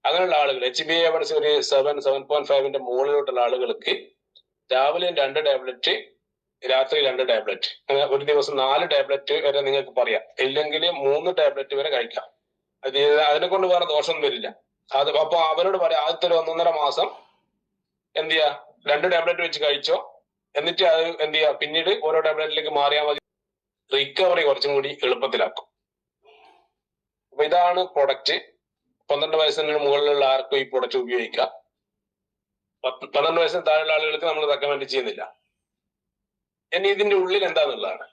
അങ്ങനെയുള്ള ആളുകൾ HbA1c ഒരു 7.5ന്റെ മുകളിലോട്ടുള്ള ആളുകൾക്ക് രാവിലെ 2 ടാബ്ലറ്റ്, രാത്രി 2 ടാബ്ലറ്റ്, അങ്ങനെ ഒരു ദിവസം 4 ടാബ്ലറ്റ് വരെ നിങ്ങൾക്ക് പറയാം. ഇല്ലെങ്കിൽ 3 ടാബ്ലറ്റ് വരെ കഴിക്കാം. അതിനെ കൊണ്ട് വേറെ ദോഷമൊന്നും വരില്ല. അപ്പൊ അവരോട് പറയാം, ആദ്യത്തെ ഒരു 1.5 മാസം എന്ത് ചെയ്യാ, 2 ടാബ്ലറ്റ് വെച്ച് കഴിച്ചോ, എന്നിട്ട് അത് എന്ത് ചെയ്യാ, പിന്നീട് ഓരോ ടാബ്ലറ്റിലേക്ക് മാറിയാൽ മതി. റിക്കവറി കുറച്ചും കൂടി എളുപ്പത്തിലാക്കും. അപ്പൊ ഇതാണ് പ്രൊഡക്റ്റ്. 12 വയസ്സിന് മുകളിലുള്ള ആർക്കും ഈ പ്രൊഡക്റ്റ് ഉപയോഗിക്കാം. 12 വയസ്സിന് താഴെയുള്ള ആളുകൾക്ക് നമ്മൾ റെക്കമെൻഡ് ചെയ്യുന്നില്ല. ഇനി ഇതിന്റെ ഉള്ളിൽ എന്താണെന്നുള്ളതാണ്.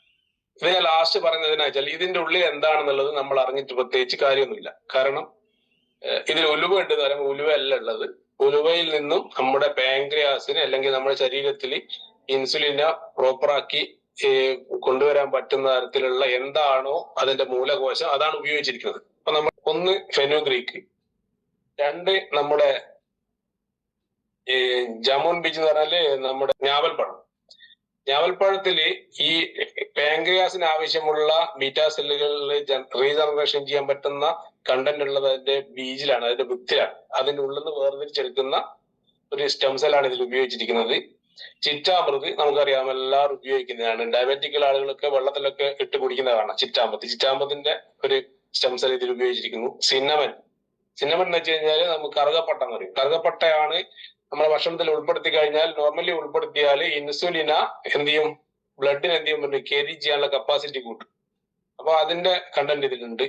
ഇത് ഞാൻ ലാസ്റ്റ് പറഞ്ഞതിനാ വെച്ചാൽ ഇതിന്റെ ഉള്ളിൽ എന്താണെന്നുള്ളത് നമ്മൾ അറിഞ്ഞിട്ട് പ്രത്യേകിച്ച് കാര്യമൊന്നുമില്ല. കാരണം ഇതിൽ ഉലുവ ഉണ്ട് എന്ന് പറയുമ്പോൾ ഉലുവ അല്ല ഉള്ളത്. ഉലുവയിൽ നിന്നും നമ്മുടെ പാങ്ക്രിയാസിന് അല്ലെങ്കിൽ നമ്മുടെ ശരീരത്തിൽ ഇൻസുലിനെ പ്രോപ്പറാക്കി കൊണ്ടുവരാൻ പറ്റുന്ന തരത്തിലുള്ള എന്താണോ അതിന്റെ മൂലകോശം അതാണ് ഉപയോഗിച്ചിരിക്കുന്നത്. അപ്പൊ നമ്മൾ 1 ഫെനുഗ്രീക്ക്, 2 നമ്മുടെ ജാമുൻ ബീജ് എന്ന് പറഞ്ഞാല് നമ്മുടെ ഞാവൽപ്പഴം. ഞാവൽപ്പഴത്തില് ഈ പാങ്ക്രിയാസിന് ആവശ്യമുള്ള ബീറ്റാ സെല്ലുകളിൽ റീജനറേഷൻ ചെയ്യാൻ പറ്റുന്ന കണ്ടന്റ് ഉള്ളത് അതിന്റെ ബീജിലാണ്, അതിന്റെ വിത്തിലാണ്. അതിന്റെ ഉള്ളിൽ നിന്ന് വേർതിരിച്ചെടുക്കുന്ന ഒരു സ്റ്റെം സെല്ലാണ് ഇതിൽ ഉപയോഗിച്ചിരിക്കുന്നത്. ചിറ്റാമൃത് നമുക്കറിയാം, എല്ലാവരും ഉപയോഗിക്കുന്നതാണ്. ഡയബറ്റിക്കൽ ആളുകളൊക്കെ വെള്ളത്തിലൊക്കെ ഇട്ട് കുടിക്കുന്നതാണ് ചിറ്റാമൃത്. ചിറ്റാമൃതിന്റെ ഒരു സ്റ്റെം സെൽ ഇതിൽ ഉപയോഗിച്ചിരിക്കുന്നു. സിന്നമൻ, സിന്നമൺ എന്ന് വെച്ച് കഴിഞ്ഞാൽ നമുക്ക് കറുകപ്പട്ട എന്ന് പറയും. കറുകപ്പട്ടയാണ് നമ്മുടെ ഭക്ഷണത്തിൽ ഉൾപ്പെടുത്തി കഴിഞ്ഞാൽ, നോർമലി ഉൾപ്പെടുത്തിയാൽ ഇൻസുലിന എന്ത് ചെയ്യും, ബ്ലഡിന് എന്ത് ചെയ്യും, ക്യാരി ചെയ്യാനുള്ള കപ്പാസിറ്റി കൂട്ടും. അപ്പൊ അതിന്റെ കണ്ടന്റ് ഇതിലുണ്ട്.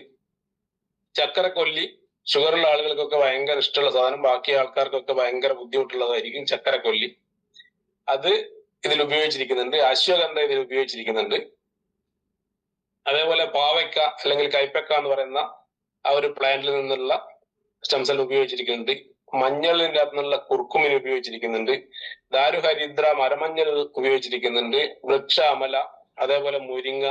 ചക്കരക്കൊല്ലി ഷുഗറുള്ള ആളുകൾക്കൊക്കെ ഭയങ്കര ഇഷ്ടമുള്ള സാധനം, ബാക്കി ആൾക്കാർക്കൊക്കെ ഭയങ്കര ബുദ്ധിമുട്ടുള്ളതായിരിക്കും ചക്കരക്കൊല്ലി. അത് ഇതിൽ ഉപയോഗിച്ചിരിക്കുന്നുണ്ട്. അശ്വഗന്ധ ഇതിൽ ഉപയോഗിച്ചിരിക്കുന്നുണ്ട്. അതേപോലെ പാവയ്ക്ക അല്ലെങ്കിൽ കൈപ്പക്ക എന്ന് പറയുന്ന ആ ഒരു പ്ലാന്റിൽ നിന്നുള്ള സ്റ്റെം സെൽ ഉപയോഗിച്ചിരിക്കുന്നുണ്ട്. മഞ്ഞളിന്റെ അകത്തു നിന്നുള്ള കുർക്കുമിന് ഉപയോഗിച്ചിരിക്കുന്നുണ്ട്. ദാരുഹരിദ്ര മരമഞ്ഞൾ ഉപയോഗിച്ചിരിക്കുന്നുണ്ട്. വൃക്ഷ അമല, അതേപോലെ മുരിങ്ങ,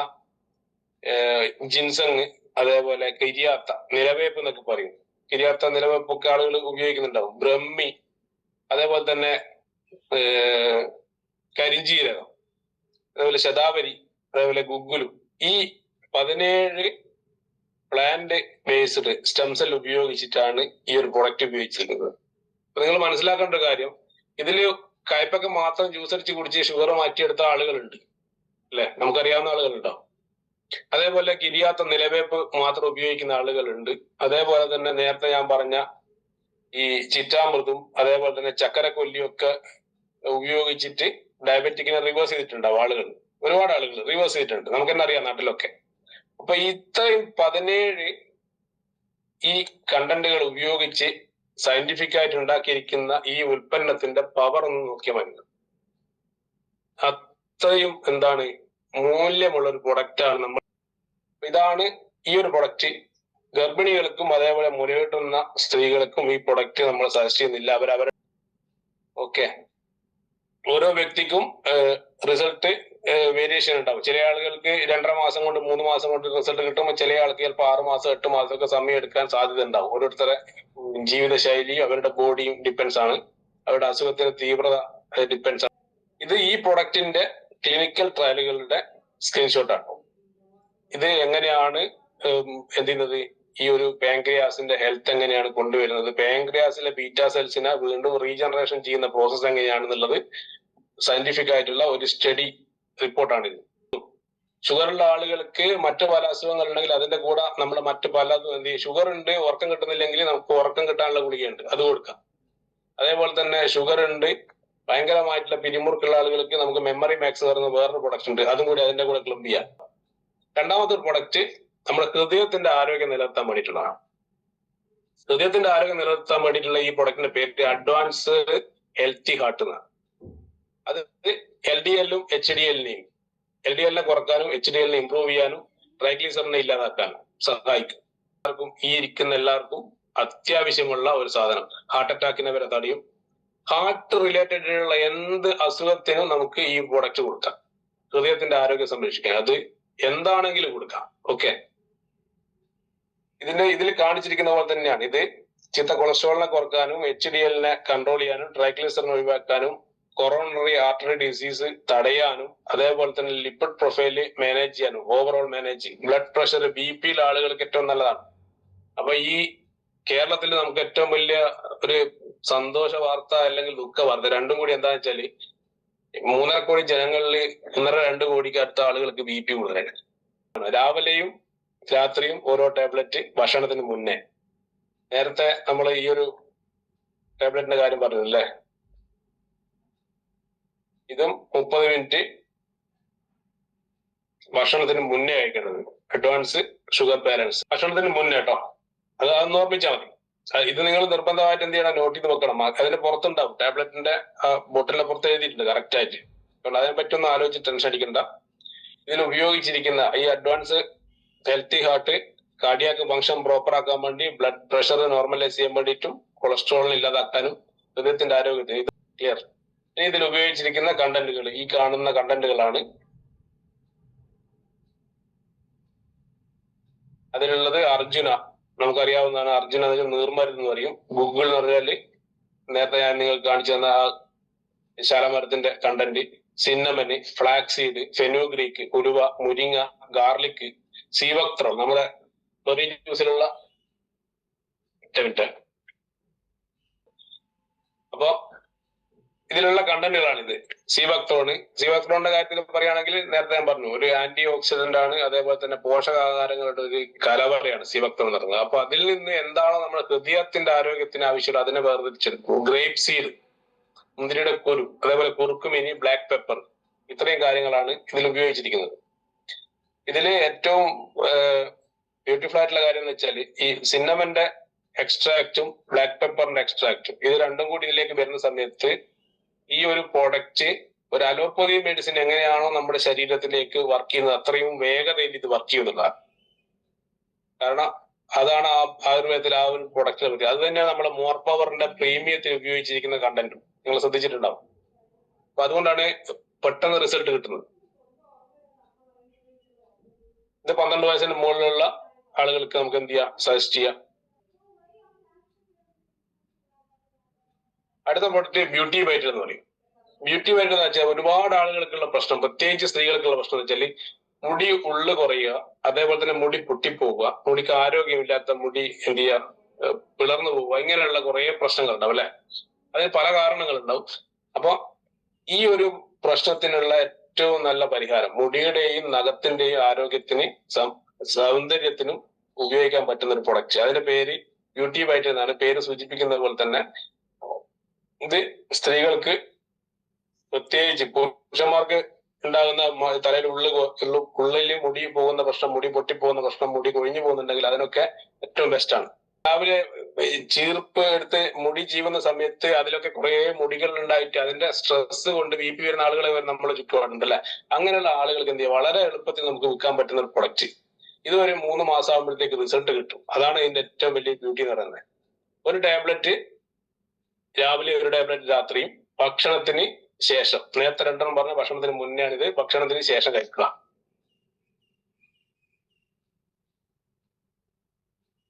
ജിൻസങ്, അതേപോലെ കിരിയാത്ത, നിലവേപ്പ് എന്നൊക്കെ പറയും. കിരിയാത്ത നിലവേപ്പൊക്കെ ആളുകൾ ഉപയോഗിക്കുന്നുണ്ടാവും. ബ്രഹ്മി, അതേപോലെ തന്നെ കരിഞ്ജീരകം, അതേപോലെ ശതാവരി, അതേപോലെ ഗുഗ്ഗുലു. ഈ 17 പ്ലാന്റ് ബേസ്ഡ് സ്റ്റെം സെൽ ഉപയോഗിച്ചിട്ടാണ് ഈ ഒരു പ്രൊഡക്റ്റ് ഉപയോഗിച്ചിരിക്കുന്നത്. അപ്പൊ നിങ്ങൾ മനസ്സിലാക്കേണ്ട കാര്യം, ഇതില് കയ്പൊക്കെ മാത്രം ജ്യൂസ് അടിച്ച് കുടിച്ച് ഷുഗർ മാറ്റിയെടുത്ത ആളുകളുണ്ട് അല്ലെ, നമുക്കറിയാവുന്ന ആളുകളുണ്ടാവും. അതേപോലെ കിരിയാത്ത നിലവേപ്പ് മാത്രം ഉപയോഗിക്കുന്ന ആളുകളുണ്ട്. അതേപോലെ തന്നെ നേരത്തെ ഞാൻ പറഞ്ഞ ഈ ചിറ്റാമൃതും അതേപോലെ തന്നെ ചക്കരക്കൊല്ലിയും ഒക്കെ ഉപയോഗിച്ചിട്ട് ഡയബറ്റിക്കിനെ റിവേഴ്സ് ചെയ്തിട്ടുണ്ടാവും ആളുകൾ. ഒരുപാട് ആളുകൾ റിവേഴ്സ് ചെയ്തിട്ടുണ്ട്, നമുക്ക് തന്നെ അറിയാം നാട്ടിലൊക്കെ. അപ്പൊ ഇത്രയും 17 ഈ കണ്ടന്റുകൾ ഉപയോഗിച്ച് സയന്റിഫിക് ആയിട്ട് ഉണ്ടാക്കിയിരിക്കുന്ന ഈ ഉൽപ്പന്നത്തിന്റെ പവർ ഒന്ന് നോക്കിയാൽ മതി. അത്രയും എന്താണ് മൂല്യമുള്ള ഒരു പ്രൊഡക്റ്റാണ് നമ്മൾ. ഇതാണ് ഈ ഒരു പ്രൊഡക്റ്റ്. ഗർഭിണികൾക്കും അതേപോലെ മുലയൂട്ടുന്ന സ്ത്രീകൾക്കും ഈ പ്രൊഡക്റ്റ് നമ്മൾ സജസ്റ്റ് ചെയ്യുന്നില്ല. അവരവരെ ഓക്കെ, ഓരോ വ്യക്തിക്കും റിസൾട്ട് വേരിയേഷൻ ഉണ്ടാവും. ചില ആളുകൾക്ക് 2.5 മാസം കൊണ്ട് 3 മാസം കൊണ്ട് റിസൾട്ട് കിട്ടുമ്പോൾ ചില ആൾക്ക് ചിലപ്പോൾ 6 മാസം 8 മാസമൊക്കെ സമയം എടുക്കാൻ സാധ്യത ഉണ്ടാവും. ഓരോരുത്തരുടെ ജീവിതശൈലിയും അവരുടെ ബോഡിയും ഡിപ്പെൻസ് ആണ്, അവരുടെ അസുഖത്തിന്റെ തീവ്രത ഡിപ്പെൻസ് ആണ്. ഇത് ഈ പ്രൊഡക്റ്റിന്റെ ക്ലിനിക്കൽ ട്രയലുകളുടെ സ്ക്രീൻഷോട്ടാണ്. ഇത് എങ്ങനെയാണ് എന്ത് ചെയ്യുന്നത്, ഈ ഒരു പാൻക്രിയാസിന്റെ ഹെൽത്ത് എങ്ങനെയാണ് കൊണ്ടുവരുന്നത്, പാൻക്രിയാസിലെ ബീറ്റാ സെൽസിനെ വീണ്ടും റീജനറേഷൻ ചെയ്യുന്ന പ്രോസസ് എങ്ങനെയാണെന്നുള്ളത് സയന്റിഫിക് ആയിട്ടുള്ള ഒരു സ്റ്റഡി റിപ്പോർട്ടാണിത്. ഷുഗറുള്ള ആളുകൾക്ക് മറ്റു പല അസുഖങ്ങൾ ഉണ്ടെങ്കിൽ അതിന്റെ കൂടെ നമ്മൾ മറ്റു പലതും എന്ത് ചെയ്യും, ഷുഗർ ഉണ്ട് ഉറക്കം കിട്ടുന്നില്ലെങ്കിൽ നമുക്ക് ഉറക്കം കിട്ടാനുള്ള ഗുളികയുണ്ട്, അത് കൊടുക്കാം. അതേപോലെ തന്നെ ഷുഗർ ഉണ്ട് ഭയങ്കരമായിട്ടുള്ള പിരിമുറുക്കുള്ള ആളുകൾക്ക് നമുക്ക് മെമ്മറി മാക്സ് പറയുന്ന വേറൊരു പ്രൊഡക്റ്റ് ഉണ്ട്, അതും കൂടി അതിന്റെ കൂടെ ക്ലബ് ചെയ്യാം. രണ്ടാമത്തെ ഒരു പ്രൊഡക്റ്റ് നമ്മുടെ ഹൃദയത്തിന്റെ ആരോഗ്യം നിലനിർത്താൻ വേണ്ടിയിട്ടുള്ളതാണ്. ഹൃദയത്തിന്റെ ആരോഗ്യം നിലനിർത്താൻ വേണ്ടിയിട്ടുള്ള ഈ പ്രൊഡക്റ്റിന്റെ പേര് അഡ്വാൻസ്ഡ് ഹെൽത്തി ഹാർട്ട് എന്നാണ്. അത് LDL-ഉം HDL-നെയും LDL-നെ കുറക്കാനും HDL-നെ ഇംപ്രൂവ് ചെയ്യാനും ട്രൈഗ്ലിസറിനെ ഇല്ലാതാക്കാനും സഹായിക്കും. എല്ലാവർക്കും, ഈ ഇരിക്കുന്ന എല്ലാവർക്കും അത്യാവശ്യമുള്ള ഒരു സാധനം. ഹാർട്ട് അറ്റാക്കിനെ വരെ തടയും. ഹാർട്ട് റിലേറ്റഡ് ആയിട്ടുള്ള എന്ത് അസുഖത്തിനും നമുക്ക് ഈ പ്രൊഡക്റ്റ് കൊടുക്കാം, ഹൃദയത്തിന്റെ ആരോഗ്യം സംരക്ഷിക്കാൻ. അത് എന്താണെങ്കിലും കൊടുക്കാം. ഓക്കെ, ഇതിൽ കാണിച്ചിരിക്കുന്ന പോലെ തന്നെയാണ്. ഇത് ചിത്ത കൊളസ്ട്രോളിനെ കുറക്കാനും HDL-നെ കൺട്രോൾ ചെയ്യാനും ട്രൈഗ്ലിസറിനെ ഒഴിവാക്കാനും കൊറോണറി ആർട്ടറി ഡിസീസ് തടയാനും അതേപോലെ തന്നെ ലിപ്പിഡ് പ്രൊഫൈല് മാനേജ് ചെയ്യാനും overall managing, blood pressure, BP ആളുകൾക്ക് ഏറ്റവും നല്ലതാണ്. അപ്പൊ ഈ കേരളത്തിൽ നമുക്ക് ഏറ്റവും വലിയ ഒരു സന്തോഷ വാർത്ത അല്ലെങ്കിൽ ദുഃഖ വാർത്ത രണ്ടും കൂടി എന്താണെന്ന് വെച്ചാല് 3.5 കോടി ജനങ്ങളിൽ 1.5-2 കോടിക്ക് അടുത്ത ആളുകൾക്ക് BP കൂടുതലാണ്. രാവിലെയും രാത്രിയും ഓരോ ടാബ്ലറ്റ് ഭക്ഷണത്തിന് മുന്നേ. നേരത്തെ നമ്മൾ ഈ ഒരു ടാബ്ലറ്റിന്റെ കാര്യം പറഞ്ഞല്ലേ, ഇതും 30 മിനിറ്റ് ഭക്ഷണത്തിന് മുന്നേ കഴിക്കേണ്ടത്. അഡ്വാൻസ് ഷുഗർ ബാലൻസ് ഭക്ഷണത്തിന് മുന്നേ കേട്ടോ, അതൊന്ന് ഓർമ്മിച്ചാൽ മതി. ഇത് നിങ്ങൾ നിർബന്ധമായിട്ട് എന്ത് ചെയ്യണം, നോട്ട് ചെയ്ത് വെക്കണം. അതിന്റെ പുറത്തുണ്ടാവും, ടാബ്ലറ്റിന്റെ ബോട്ടിലിന്റെ പുറത്ത് എഴുതിയിട്ടുണ്ട് കറക്റ്റ് ആയിട്ട്. അതുകൊണ്ട് അതിനെ പറ്റൊന്നും ആലോചിച്ച് ടെൻഷൻ അടിക്കണ്ട. ഇതിൽ ഉപയോഗിച്ചിരിക്കുന്ന ഈ advance healthy heart cardiac function proper ആക്കാൻ വേണ്ടി, ബ്ലഡ് പ്രഷർ നോർമലൈസ് ചെയ്യാൻ വേണ്ടിയിട്ടും കൊളസ്ട്രോളിനെ ഇല്ലാതാക്കാനും ഹൃദയത്തിന്റെ ആരോഗ്യത്തിന്. ഇത് ക്ലിയർ. ഇനി ഇതിൽ ഉപയോഗിച്ചിരിക്കുന്ന കണ്ടന്റുകൾ ഈ കാണുന്ന കണ്ടന്റുകളാണ്. അതിലുള്ളത് അർജുന, നമുക്കറിയാവുന്നതാണ്. അർജുന എന്ന് വെച്ചാൽ നീർമരുന്ന് എന്ന് പറയും. ഗൂഗിൾ എന്ന് പറഞ്ഞാല് നേരത്തെ ഞാൻ നിങ്ങൾക്ക് കാണിച്ചു തന്ന ആ ശാലമരത്തിന്റെ കണ്ടന്റ്. സിന്നമന്, ഫ്ലാക്സീഡ്, ഫെനുഗ്രീക്ക്, ഉലുവ, മുരിങ്ങ, ഗാർലിക്, സീവക്ത്രം, നമ്മുടെ മെറീൻ ജ്യൂസിലുള്ള അപ്പോ ഇതിലുള്ള കണ്ടന്റുകളാണിത്. സീബക്തോണിന്റെ കാര്യത്തിൽ പറയുകയാണെങ്കിൽ നേരത്തെ ഞാൻ പറഞ്ഞു, ഒരു ആന്റി ഓക്സിഡന്റ് ആണ്. അതേപോലെ തന്നെ പോഷകാഹാരങ്ങളുടെ ഒരു കലവറയാണ് സീബക്തോൺ എന്ന് പറയുന്നത്. അപ്പൊ അതിൽ നിന്ന് എന്താണോ നമ്മുടെ ഹൃദയത്തിന്റെ ആരോഗ്യത്തിന് ആവശ്യമുള്ളത് അതിനെ വേർതിരിച്ചെടുക്കും. ഗ്രേപ്പ് സീഡ്, മുന്തിരിയുടെ കുരു, അതേപോലെ കുറുക്കുമിനി, ബ്ലാക്ക് പെപ്പർ, ഇത്രയും കാര്യങ്ങളാണ് ഇതിൽ ഉപയോഗിച്ചിരിക്കുന്നത്. ഇതില് ഏറ്റവും ബ്യൂട്ടിഫുൾ ആയിട്ടുള്ള കാര്യം എന്ന് വെച്ചാൽ ഈ സിന്നമന്റെ എക്സ്ട്രാക്റ്റും ബ്ലാക്ക് പെപ്പറിന്റെ എക്സ്ട്രാക്റ്റും ഇത് രണ്ടും കൂടി ഇതിലേക്ക് വരുന്ന സമയത്ത് ഈ ഒരു പ്രോഡക്റ്റ് ഒരു അലോപ്പതി മെഡിസിൻ എങ്ങനെയാണോ നമ്മുടെ ശരീരത്തിലേക്ക് വർക്ക് ചെയ്യുന്നത് അത്രയും വേഗതയിൽ ഇത് വർക്ക് ചെയ്യുന്നതാണ്. കാരണം അതാണ് ആ ആയുർവേദത്തിൽ ആ ഒരു പ്രൊഡക്റ്റിനെ പറ്റി. അത് തന്നെയാണ് നമ്മുടെ മോർ പവറിന്റെ പ്രീമിയത്തിൽ ഉപയോഗിച്ചിരിക്കുന്ന കണ്ടന്റും നിങ്ങൾ ശ്രദ്ധിച്ചിട്ടുണ്ടാവും. അപ്പൊ അതുകൊണ്ടാണ് പെട്ടെന്ന് റിസൾട്ട് കിട്ടുന്നത്. ഇത് 12 വയസ്സിന് മുകളിലുള്ള ആളുകൾക്ക് നമുക്ക് എന്ത് ചെയ്യാം, സജസ്റ്റ് ചെയ്യാം. അടുത്ത പ്രോഡക്റ്റ് ബ്യൂട്ടി ബൈറ്റർ എന്ന് പറയും. ബ്യൂട്ടി ബൈറ്റർ എന്ന് വെച്ചാൽ ഒരുപാട് ആളുകൾക്കുള്ള പ്രശ്നം, പ്രത്യേകിച്ച് സ്ത്രീകൾക്കുള്ള പ്രശ്നം എന്ന് വെച്ചാൽ മുടി ഉള്ളു കുറയുക, അതേപോലെ തന്നെ മുടി പൊട്ടിപ്പോവുക, മുടിക്ക് ആരോഗ്യമില്ലാത്ത മുടി എന്ത് ചെയ്യുക, പിളർന്നു പോവുക, ഇങ്ങനെയുള്ള കുറെ പ്രശ്നങ്ങളുണ്ടാവും അല്ലെ. അതിന് പല കാരണങ്ങളുണ്ടാവും. അപ്പൊ ഈ ഒരു പ്രശ്നത്തിനുള്ള ഏറ്റവും നല്ല പരിഹാരം മുടിയുടെയും നഖത്തിന്റെയും ആരോഗ്യത്തിന് സൗന്ദര്യത്തിനും ഉപയോഗിക്കാൻ പറ്റുന്ന ഒരു പ്രൊഡക്റ്റ്. അതിന്റെ പേര് ബ്യൂട്ടി ബൈറ്റർ എന്നാണ്. പേര് സൂചിപ്പിക്കുന്നത് പോലെ തന്നെ ഇത് സ്ത്രീകൾക്ക്, പ്രത്യേകിച്ച് പുരുഷന്മാർക്ക് ഉണ്ടാകുന്ന തലയിൽ ഉള്ളിൽ മുടി പോകുന്ന പ്രശ്നം, മുടി പൊട്ടിപ്പോകുന്ന പ്രശ്നം, മുടി കൊഴിഞ്ഞു പോകുന്നുണ്ടെങ്കിൽ അതിനൊക്കെ ഏറ്റവും ബെസ്റ്റാണ്. രാവിലെ ചീർപ്പ് എടുത്ത് മുടി ചീവുന്ന സമയത്ത് അതിലൊക്കെ കുറെ മുടികൾ ഉണ്ടായിട്ട് അതിന്റെ സ്ട്രെസ് കൊണ്ട് BP വരുന്ന ആളുകളെ നമ്മൾ ചുറ്റുപാടുണ്ട് അല്ലെ. അങ്ങനെയുള്ള ആളുകൾക്ക് എന്ത് ചെയ്യുക, വളരെ എളുപ്പത്തിൽ നമുക്ക് വിൽക്കാൻ പറ്റുന്ന ഒരു പ്രൊഡക്റ്റ്. ഇത് ഒരു 3 മാസം ആകുമ്പോഴത്തേക്ക് റിസൾട്ട് കിട്ടും. അതാണ് ഇതിന്റെ ഏറ്റവും വലിയ ബ്യൂട്ടി എന്ന് പറയുന്നത്. ഒരു ടാബ്ലറ്റ് രാവിലെ, ഒരു ടാബ്ലറ്റ് രാത്രിയും, ഭക്ഷണത്തിന് ശേഷം. നേരത്തെ 2 പറഞ്ഞ ഭക്ഷണത്തിന് മുന്നെയാണ് ഇത്, ഭക്ഷണത്തിന് ശേഷം കഴിക്കുക.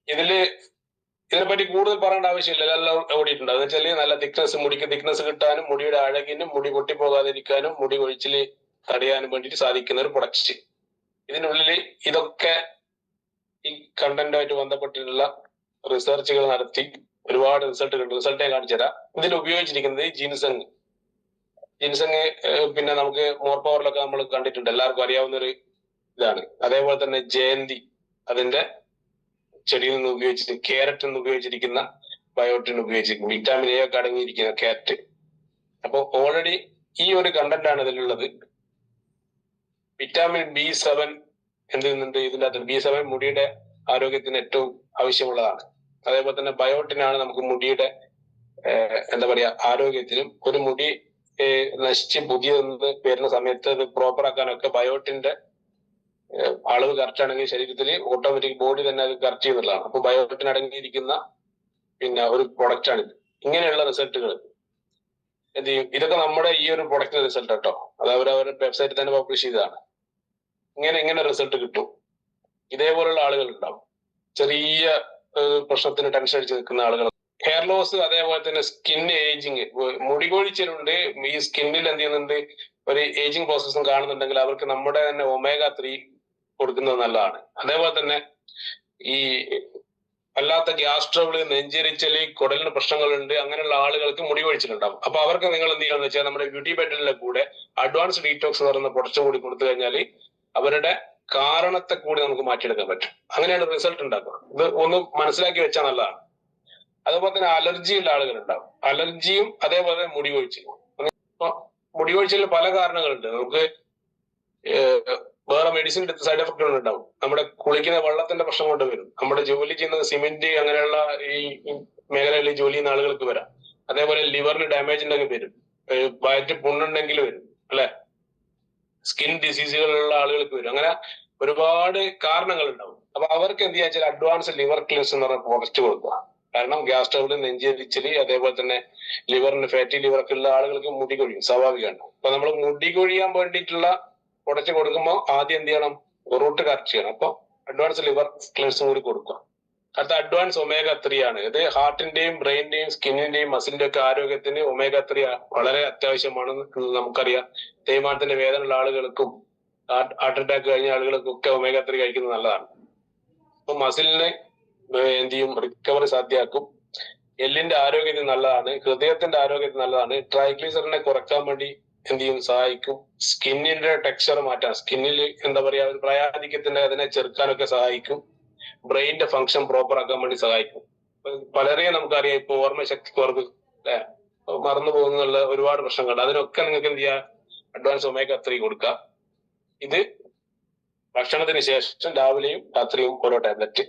ഇതിനെപ്പറ്റി കൂടുതൽ പറയേണ്ട ആവശ്യമില്ല, എല്ലാം ഓടിയിട്ടുണ്ട്. എന്ന് വെച്ചാൽ നല്ല തിക്നെസ്, മുടിക്ക് തിക്നെസ് കിട്ടാനും മുടിയുടെ അഴകിനും മുടി പൊട്ടിപ്പോകാതിരിക്കാനും മുടി കൊഴിച്ചില് തടയാനും വേണ്ടിയിട്ട് സാധിക്കുന്ന ഒരു പ്രൊഡക്റ്റ്. ഇതിനുള്ളിൽ ഇതൊക്കെ ഈ കണ്ടന്റുമായിട്ട് ബന്ധപ്പെട്ടിട്ടുള്ള റിസർച്ചുകൾ നടത്തി ഒരുപാട് റിസൾട്ട് ഞാൻ കാണിച്ചു തരാം. ഇതിൽ ഉപയോഗിച്ചിരിക്കുന്നത് ജിൻസങ് പിന്നെ നമുക്ക് മോർ പവറിലൊക്കെ നമ്മൾ കണ്ടിട്ടുണ്ട്, എല്ലാവർക്കും അറിയാവുന്ന ഒരു ഇതാണ്. അതേപോലെ തന്നെ ജയന്തി, അതിന്റെ ചെടിയിൽ നിന്ന് ഉപയോഗിച്ചിട്ട്, ക്യാരറ്റ് നിന്ന് ഉപയോഗിച്ചിരിക്കുന്ന ബയോട്ടിൻ ഉപയോഗിച്ചിരിക്കുന്നു, വിറ്റാമിൻ A ഒക്കെ അടങ്ങിയിരിക്കുന്ന ക്യാരറ്റ്. അപ്പൊ ഓൾറെഡി ഈ ഒരു കണ്ടന്റ് ആണ് ഇതിലുള്ളത്. വിറ്റാമിൻ B7 എന്ത് ചെയ്യുന്നുണ്ട് ഇതിന്റെ അകത്ത്. B7 മുടിയുടെ ആരോഗ്യത്തിന് ഏറ്റവും ആവശ്യമുള്ളതാണ്. അതേപോലെ തന്നെ ബയോട്ടിനാണ് നമുക്ക് മുടിയുടെ എന്താ പറയാ ആരോഗ്യത്തിനും, ഒരു മുടി നശിച്ച് പുതിയതെന്ന് വരുന്ന സമയത്ത് അത് പ്രോപ്പർ ആക്കാനൊക്കെ ബയോട്ടിന്റെ അളവ് കറക്റ്റ് ആണെങ്കിൽ ശരീരത്തിൽ ഓട്ടോമാറ്റിക് ബോഡി തന്നെ അത് കറക്റ്റ് ചെയ്യുന്നതാണ്. അപ്പൊ ബയോട്ടിൻ അടങ്ങിയിരിക്കുന്ന പിന്നെ ഒരു പ്രൊഡക്റ്റ് ആണിത്. ഇങ്ങനെയുള്ള റിസൾട്ടുകൾ എന്ത് ചെയ്യും, ഇതൊക്കെ നമ്മുടെ ഈ ഒരു പ്രൊഡക്റ്റിന്റെ റിസൾട്ട് കേട്ടോ. അത് അവരവരുടെ വെബ്സൈറ്റിൽ തന്നെ പബ്ലിഷ് ചെയ്തതാണ്. ഇങ്ങനെ റിസൾട്ട് കിട്ടും. ഇതേപോലുള്ള ആളുകൾ ഉണ്ടാവും, ചെറിയ പ്രശ്നത്തിന് ടെൻഷൻ അടിച്ച് നിൽക്കുന്ന ആളുകൾ. ഹെയർ ലോസ്, അതേപോലെ തന്നെ സ്കിൻ ഏജിങ്, മുടി കൊഴിച്ചിലുണ്ട്. ഈ സ്കിന്നിൽ എന്ത് ചെയ്യുന്നുണ്ട്, ഒരു ഏജിങ് പ്രോസസ്സും കാണുന്നുണ്ടെങ്കിൽ അവർക്ക് നമ്മുടെ തന്നെ omega-3 കൊടുക്കുന്നത് നല്ലതാണ്. അതേപോലെ തന്നെ ഈ അല്ലാത്ത ഗ്യാസ് ട്രബിള്, നെഞ്ചെരിച്ചല്, കുടലിന് പ്രശ്നങ്ങളുണ്ട്, അങ്ങനെയുള്ള ആളുകൾക്ക് മുടി കൊഴിച്ചിലുണ്ടാവും. അപ്പൊ അവർക്ക് നിങ്ങൾ എന്ത് ചെയ്യാന്ന് വെച്ചാൽ നമ്മുടെ ബ്യൂട്ടി ബെറ്ററിന്റെ കൂടെ അഡ്വാൻസ് ഡീറ്റോക്സ് എന്ന് പറയുന്ന പ്രൊഡക്റ്റ് കൂടി കൊടുത്തു കഴിഞ്ഞാൽ അവരുടെ കാരണത്തെ കൂടി നമുക്ക് മാറ്റിയെടുക്കാൻ പറ്റും. അങ്ങനെയാണ് റിസൾട്ട് ഉണ്ടാക്കുക. ഇത് ഒന്ന് മനസ്സിലാക്കി വെച്ചാൽ നല്ലതാണ്. അതുപോലെ തന്നെ അലർജി ഉള്ള ആളുകളുണ്ടാവും, അലർജിയും അതേപോലെ മുടി കൊഴിച്ചിലും. മുടി കൊഴിച്ചിലിന് പല കാരണങ്ങളുണ്ട്. നമുക്ക് വേറെ മെഡിസിൻ എടുത്ത് സൈഡ് എഫക്റ്റുകൾ ഉണ്ടാവും. നമ്മുടെ കുളിക്കുന്ന വെള്ളത്തിന്റെ പ്രശ്നം കൊണ്ട് വരും. നമ്മുടെ ജോലി ചെയ്യുന്നത് സിമെന്റ് അങ്ങനെയുള്ള ഈ മേഖലകളിൽ ജോലി ചെയ്യുന്ന ആളുകൾക്ക് വരാം. അതേപോലെ ലിവറിന് ഡാമേജ് ഉണ്ടെങ്കിൽ വരും, വയറ്റ് പുണ്ണുണ്ടെങ്കിൽ വരും അല്ലെ, സ്കിൻ ഡിസീസുകളുള്ള ആളുകൾക്ക് വരും. അങ്ങനെ ഒരുപാട് കാരണങ്ങൾ ഉണ്ടാവും. അപ്പൊ അവർക്ക് എന്ത് ചെയ്യാ വെച്ചാൽ അഡ്വാൻസ് ലിവർ ക്ലിൻസ് എന്ന് പറഞ്ഞ പ്രൊഡക്റ്റ് കൊടുക്കുക. കാരണം ഗ്യാസ് ട്രബിൾ, നെഞ്ചെരിച്ചില്, അതേപോലെ തന്നെ ലിവറിന് ഫാറ്റി ലിവർ ഒക്കെ ഉള്ള ആളുകൾക്ക് മുടി കൊഴിയും, സ്വാഭാവികമാണ്. അപ്പൊ നമ്മൾ മുടി കൊഴിയാൻ വേണ്ടിയിട്ടുള്ള പ്രൊഡക്റ്റ് കൊടുക്കുമ്പോൾ ആദ്യം എന്ത് ചെയ്യണം, റൂട്ട് കറക്റ്റ് ചെയ്യണം. അപ്പൊ അഡ്വാൻസ് ലിവർ ക്ലിൻസും കൂടി കൊടുക്കുക. അടുത്ത അഡ്വാൻസ് omega-3 ആണ്. ഇത് ഹാർട്ടിന്റെയും ബ്രെയിനിന്റെയും സ്കിന്നിന്റെയും മസിലിന്റെ ഒക്കെ ആരോഗ്യത്തിന് omega-3 വളരെ അത്യാവശ്യമാണ്. നമുക്കറിയാം, തേയ്മാനത്തിന്റെ വേദന ഉള്ള ആളുകൾക്കും ഹാർട്ട് അറ്റാക്ക് കഴിഞ്ഞ ആളുകൾക്കും ഒക്കെ omega-3 കഴിക്കുന്നത് നല്ലതാണ്. അപ്പൊ മസിലിനെ എന്ത് ചെയ്യും, റിക്കവറി സാധ്യമാക്കും. എല്ലിന്റെ ആരോഗ്യത്തിന് നല്ലതാണ്, ഹൃദയത്തിന്റെ ആരോഗ്യത്തിന് നല്ലതാണ്, ട്രൈഗ്ലിസറിനെ കുറക്കാൻ വേണ്ടി എന്ത് ചെയ്യും, സഹായിക്കും, സ്കിന്നിന്റെ ടെക്സ്ചർ മാറ്റാൻ, സ്കിന്നിൽ എന്താ പറയാ ഒരു പ്രായാധിക്യത്തിന്റെ അതിനെ ചെറുക്കാനൊക്കെ സഹായിക്കും, ബ്രെയിനിന്റെ ഫംഗ്ഷൻ പ്രോപ്പർ ആക്കാൻ വേണ്ടി സഹായിക്കും. പലരെയും നമുക്കറിയാം ഇപ്പൊ ഓർമ്മശക്തി കുറവ് അല്ലെ, മറന്നു പോകുന്നുള്ള ഒരുപാട് പ്രശ്നങ്ങളുണ്ട്. അതിനൊക്കെ നിങ്ങൾക്ക് എന്ത് ചെയ്യാം, അഡ്വാൻസ് omega-3 കൊടുക്കുക. ഇത് ഭക്ഷണത്തിന് ശേഷം രാവിലെയും രാത്രിയും ഓരോ ടാബ്ലറ്റ്.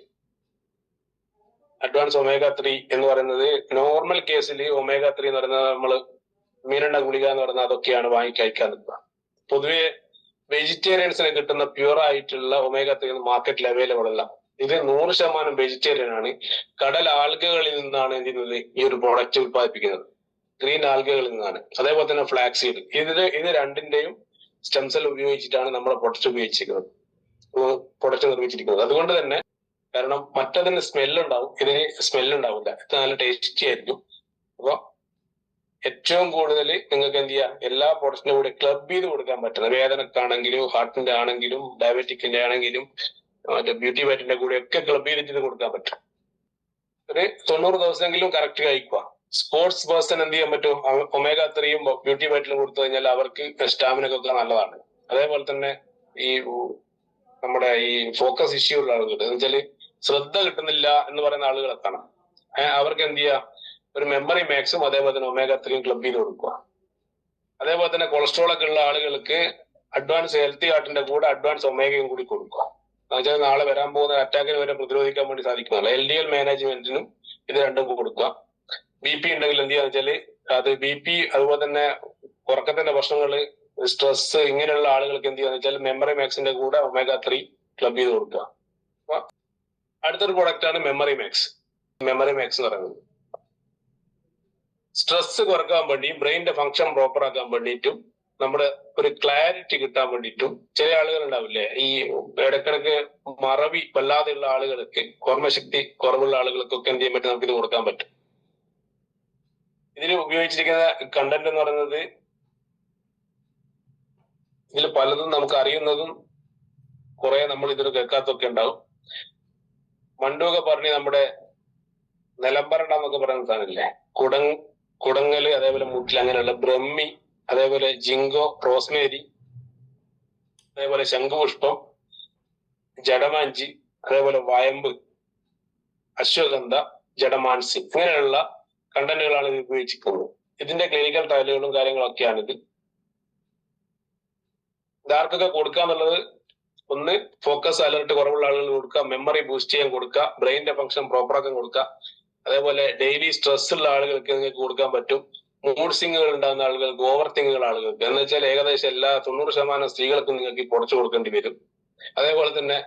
അഡ്വാൻസ് omega-3 എന്ന് പറയുന്നത് നോർമൽ കേസിൽ omega-3 എന്ന് പറയുന്നത് നമ്മൾ മീനെണ്ണ ഗുളിക എന്ന് പറയുന്നത് അതൊക്കെയാണ് കഴിക്കാൻ നിൽക്കുക. പൊതുവെ വെജിറ്റേറിയൻസിന് കിട്ടുന്ന പ്യൂർ ആയിട്ടുള്ള omega-3 മാർക്കറ്റിൽ അവൈലബിൾ അല്ല. ഇത് 100% വെജിറ്റേറിയൻ ആണ്. കടൽ ആൽഗകളിൽ നിന്നാണ് എന്ത് ചെയ്യുന്നത്, ഈ ഒരു പ്രൊഡക്റ്റ് ഉത്പാദിപ്പിക്കുന്നത്. ഗ്രീൻ ആൽഗകളിൽ നിന്നാണ്. അതേപോലെ തന്നെ ഫ്ലാക്സ് സീഡ്. ഇത് രണ്ടിന്റെയും സ്റ്റെം സെൽ ഉപയോഗിച്ചിട്ടാണ് നമ്മുടെ പ്രൊഡക്റ്റ് നിർമ്മിച്ചിരിക്കുന്നത്. അതുകൊണ്ട് തന്നെ, കാരണം മറ്റതിന് സ്മെല്ല് ഉണ്ടാവും, ഇതിന് സ്മെല്ല് ഉണ്ടാവില്ല. ഇത് നല്ല ടേസ്റ്റി ആയിരിക്കും. അപ്പൊ ഏറ്റവും കൂടുതൽ നിങ്ങൾക്ക് എന്ത് ചെയ്യാം, എല്ലാ പ്രൊഡക്റ്റിന്റെ കൂടെ ക്ലബ് ചെയ്ത് കൊടുക്കാൻ പറ്റുന്നത്, വേദനക്കാണെങ്കിലും ഹാർട്ടിന്റെ ആണെങ്കിലും ഡയബറ്റിക്കിന്റെ ആണെങ്കിലും മറ്റേ ബ്യൂട്ടി വൈറ്റിന്റെ കൂടെ ഒക്കെ ക്ലബ് ചെയ്തിട്ട് കൊടുക്കാൻ പറ്റും. ഒരു 90 ദിവസമെങ്കിലും കറക്റ്റ് കഴിക്കുക. സ്പോർട്സ് പേഴ്സൺ എന്ത് ചെയ്യാൻ പറ്റും, omega-3 ബ്യൂട്ടി വൈറ്റിലും കൊടുത്തു കഴിഞ്ഞാൽ അവർക്ക് സ്റ്റാമിനൊക്കെ നല്ലതാണ്. അതേപോലെ തന്നെ ഈ നമ്മുടെ ഈ ഫോക്കസ് ഇഷ്യൂ ഉള്ള ആളുകൾ എന്ന് വെച്ചാല് ശ്രദ്ധ കിട്ടുന്നില്ല എന്ന് പറയുന്ന ആളുകളൊക്കെ അവർക്ക് എന്ത് ചെയ്യുക, ഒരു മെമ്മറി മാക്സും അതേപോലെ തന്നെ omega-3 ക്ലബ് ചെയ്ത് കൊടുക്കുക. അതേപോലെ തന്നെ കൊളസ്ട്രോൾ ഒക്കെ ഉള്ള ആളുകൾക്ക് അഡ്വാൻസ് ഹെൽത്തി ഹാർട്ടിന്റെ കൂടെ അഡ്വാൻസ് ഒമേഗയും കൂടി കൊടുക്കുക. എന്നുവെച്ചാൽ നാളെ വരാൻ പോകുന്ന അറ്റാക്കിന് വരെ പ്രതിരോധിക്കാൻ വേണ്ടി സാധിക്കുന്നതാണ്. LDL മാനേജ്മെന്റിനും ഇത് രണ്ടും കൊടുക്കുക. BP ഉണ്ടെങ്കിൽ എന്ത് ചെയ്യാന്ന് വെച്ചാല് അത് BP, അതുപോലെ തന്നെ ഉറക്കത്തിന്റെ പ്രശ്നങ്ങള്, സ്ട്രെസ്, ഇങ്ങനെയുള്ള ആളുകൾക്ക് എന്ത് ചെയ്യാന്ന് വെച്ചാൽ മെമ്മറി മാക്സിന്റെ കൂടെ omega-3 ക്ലബ് ചെയ്ത് കൊടുക്കുക. അപ്പൊ അടുത്തൊരു പ്രൊഡക്റ്റ് ആണ് മെമ്മറി മാക്സ്. മെമ്മറി മാക്സ് എന്ന് പറയുന്നത് സ്ട്രെസ് കുറക്കാൻ വേണ്ടി, ബ്രെയിനിന്റെ ഫംഗ്ഷൻ പ്രോപ്പർ ആക്കാൻ വേണ്ടിയിട്ടും, നമ്മുടെ ഒരു ക്ലാരിറ്റി കിട്ടാൻ വേണ്ടിയിട്ടും. ചില ആളുകൾ ഉണ്ടാവില്ലേ, ഈ ഇടക്കിടക്ക് മറവി വല്ലാതെയുള്ള ആളുകൾക്ക്, ഓർമ്മശക്തി കുറവുള്ള ആളുകൾക്കൊക്കെ എന്ത് ചെയ്യാൻ പറ്റും, നമുക്ക് ഇത് കൊടുക്കാൻ പറ്റും. ഇതിൽ ഉപയോഗിച്ചിരിക്കുന്ന കണ്ടന്റ് എന്ന് പറയുന്നത്, ഇതിൽ പലതും നമുക്ക് അറിയുന്നതും കുറെ നമ്മൾ ഇതിൽ കേൾക്കാത്തൊക്കെ ഉണ്ടാവും. മണ്ടൂക പറഞ്ഞ് നമ്മുടെ നിലമ്പരണ്ട എന്നൊക്കെ പറയുന്ന സാധനമില്ലേ, കുടങ്ങല്, അതേപോലെ മുട്ടിൽ, അങ്ങനെയുള്ള ബ്രഹ്മി, അതേപോലെ ജിങ്കോ, റോസ്മേരി, അതേപോലെ ശംഖുപുഷ്പം, ജഡമാഞ്ചി, അതേപോലെ വയമ്പ്, അശ്വഗന്ധ, ജഡമാൻസി, ഇങ്ങനെയുള്ള കണ്ടന്റുകളാണ് ഇത് ഉപയോഗിച്ചിരിക്കുന്നത്. ഇതിന്റെ ക്ലിനിക്കൽ ട്രയലുകളും കാര്യങ്ങളൊക്കെയാണിത്. ഇതാർക്കൊക്കെ കൊടുക്കാന്നുള്ളത്, ഒന്ന് ഫോക്കസ് അലർട്ട് കുറവുള്ള ആളുകൾ കൊടുക്കുക, മെമ്മറി ബൂസ്റ്റ് ചെയ്യാൻ കൊടുക്കുക, ബ്രെയിനിന്റെ ഫംഗ്ഷൻ പ്രോപ്പർ ആക്കാൻ കൊടുക്കുക, അതേപോലെ ഡെയിലി സ്ട്രെസ് ഉള്ള ആളുകൾക്ക് നിങ്ങൾക്ക് കൊടുക്കാൻ പറ്റും. മൂഡ് സ്വിങ്ങുകൾ ഉണ്ടാകുന്ന ആളുകൾക്ക്, ഓവർ തിങ്ങുകൾ ആളുകൾക്ക്, എന്ന് വെച്ചാൽ ഏകദേശം എല്ലാ 90% സ്ത്രീകൾക്കും നിങ്ങൾക്ക് കുറച്ച് കൊടുക്കേണ്ടി വരും. അതേപോലെ തന്നെ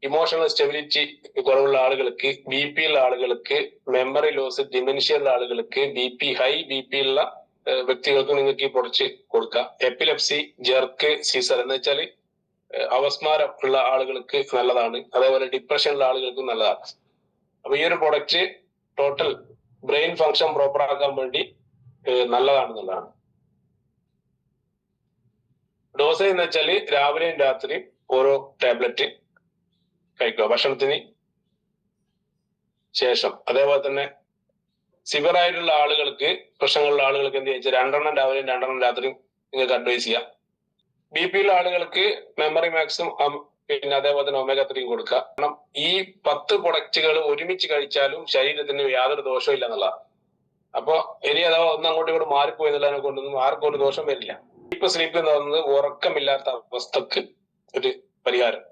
ഇമോഷണൽ സ്റ്റെബിലിറ്റി കുറവുള്ള ആളുകൾക്ക്, BP ഉള്ള ആളുകൾക്ക്, മെമ്മറി ലോസ്, ഡിമെൻഷ്യ ഉള്ള ആളുകൾക്ക്, ഹൈ BP ഉള്ള വ്യക്തികൾക്ക് നിങ്ങൾക്ക് ഈ പൊടിച്ച് കൊടുക്കാം. എപ്പിലെപ്സി, ജെർക്ക്, സീസർ എന്ന് വെച്ചാൽ അവസ്മാരം ഉള്ള ആളുകൾക്ക് നല്ലതാണ്. അതേപോലെ ഡിപ്രഷൻ ഉള്ള ആളുകൾക്കും നല്ലതാണ്. അപ്പൊ ഈ ഒരു product total brain function proper ആക്കാൻ വേണ്ടി നല്ലതാണെന്നുള്ളതാണ്. ഡോസ് എന്ന് വെച്ചാല് രാവിലെയും രാത്രിയും ഓരോ ടാബ്ലറ്റ് കഴിക്കുക ഭക്ഷണത്തിന് ശേഷം. അതേപോലെ തന്നെ സിവിയർ ആയിട്ടുള്ള ആളുകൾക്ക്, പ്രശ്നങ്ങളുള്ള ആളുകൾക്ക് എന്ത് വെച്ചാൽ 2 എണ്ണം രാവിലെയും 2 എണ്ണം രാത്രിയും നിങ്ങൾക്ക് അഡ്വൈസ് ചെയ്യാം. BP ഉള്ള ആളുകൾക്ക് മെമ്മറി മാക്സും പിന്നെ അതേപോലെ തന്നെ omega-3 കൊടുക്കുക. കാരണം ഈ 10 പ്രൊഡക്റ്റുകൾ ഒരുമിച്ച് കഴിച്ചാലും ശരീരത്തിന് യാതൊരു ദോഷവും ഇല്ല എന്നുള്ളതാണ്. അപ്പൊ ഇനി അഥവാ ഒന്ന് അങ്ങോട്ടും ഇങ്ങോട്ട് മാറിപ്പോയി എന്നുള്ളതിനെ കൊണ്ടൊന്നും ആർക്കും ഒരു ദോഷം വരില്ല. സ്ലീപ്പ് എന്ന് പറയുന്നത് ഉറക്കമില്ലാത്ത അവസ്ഥക്ക് ഒരു പരിഹാരം.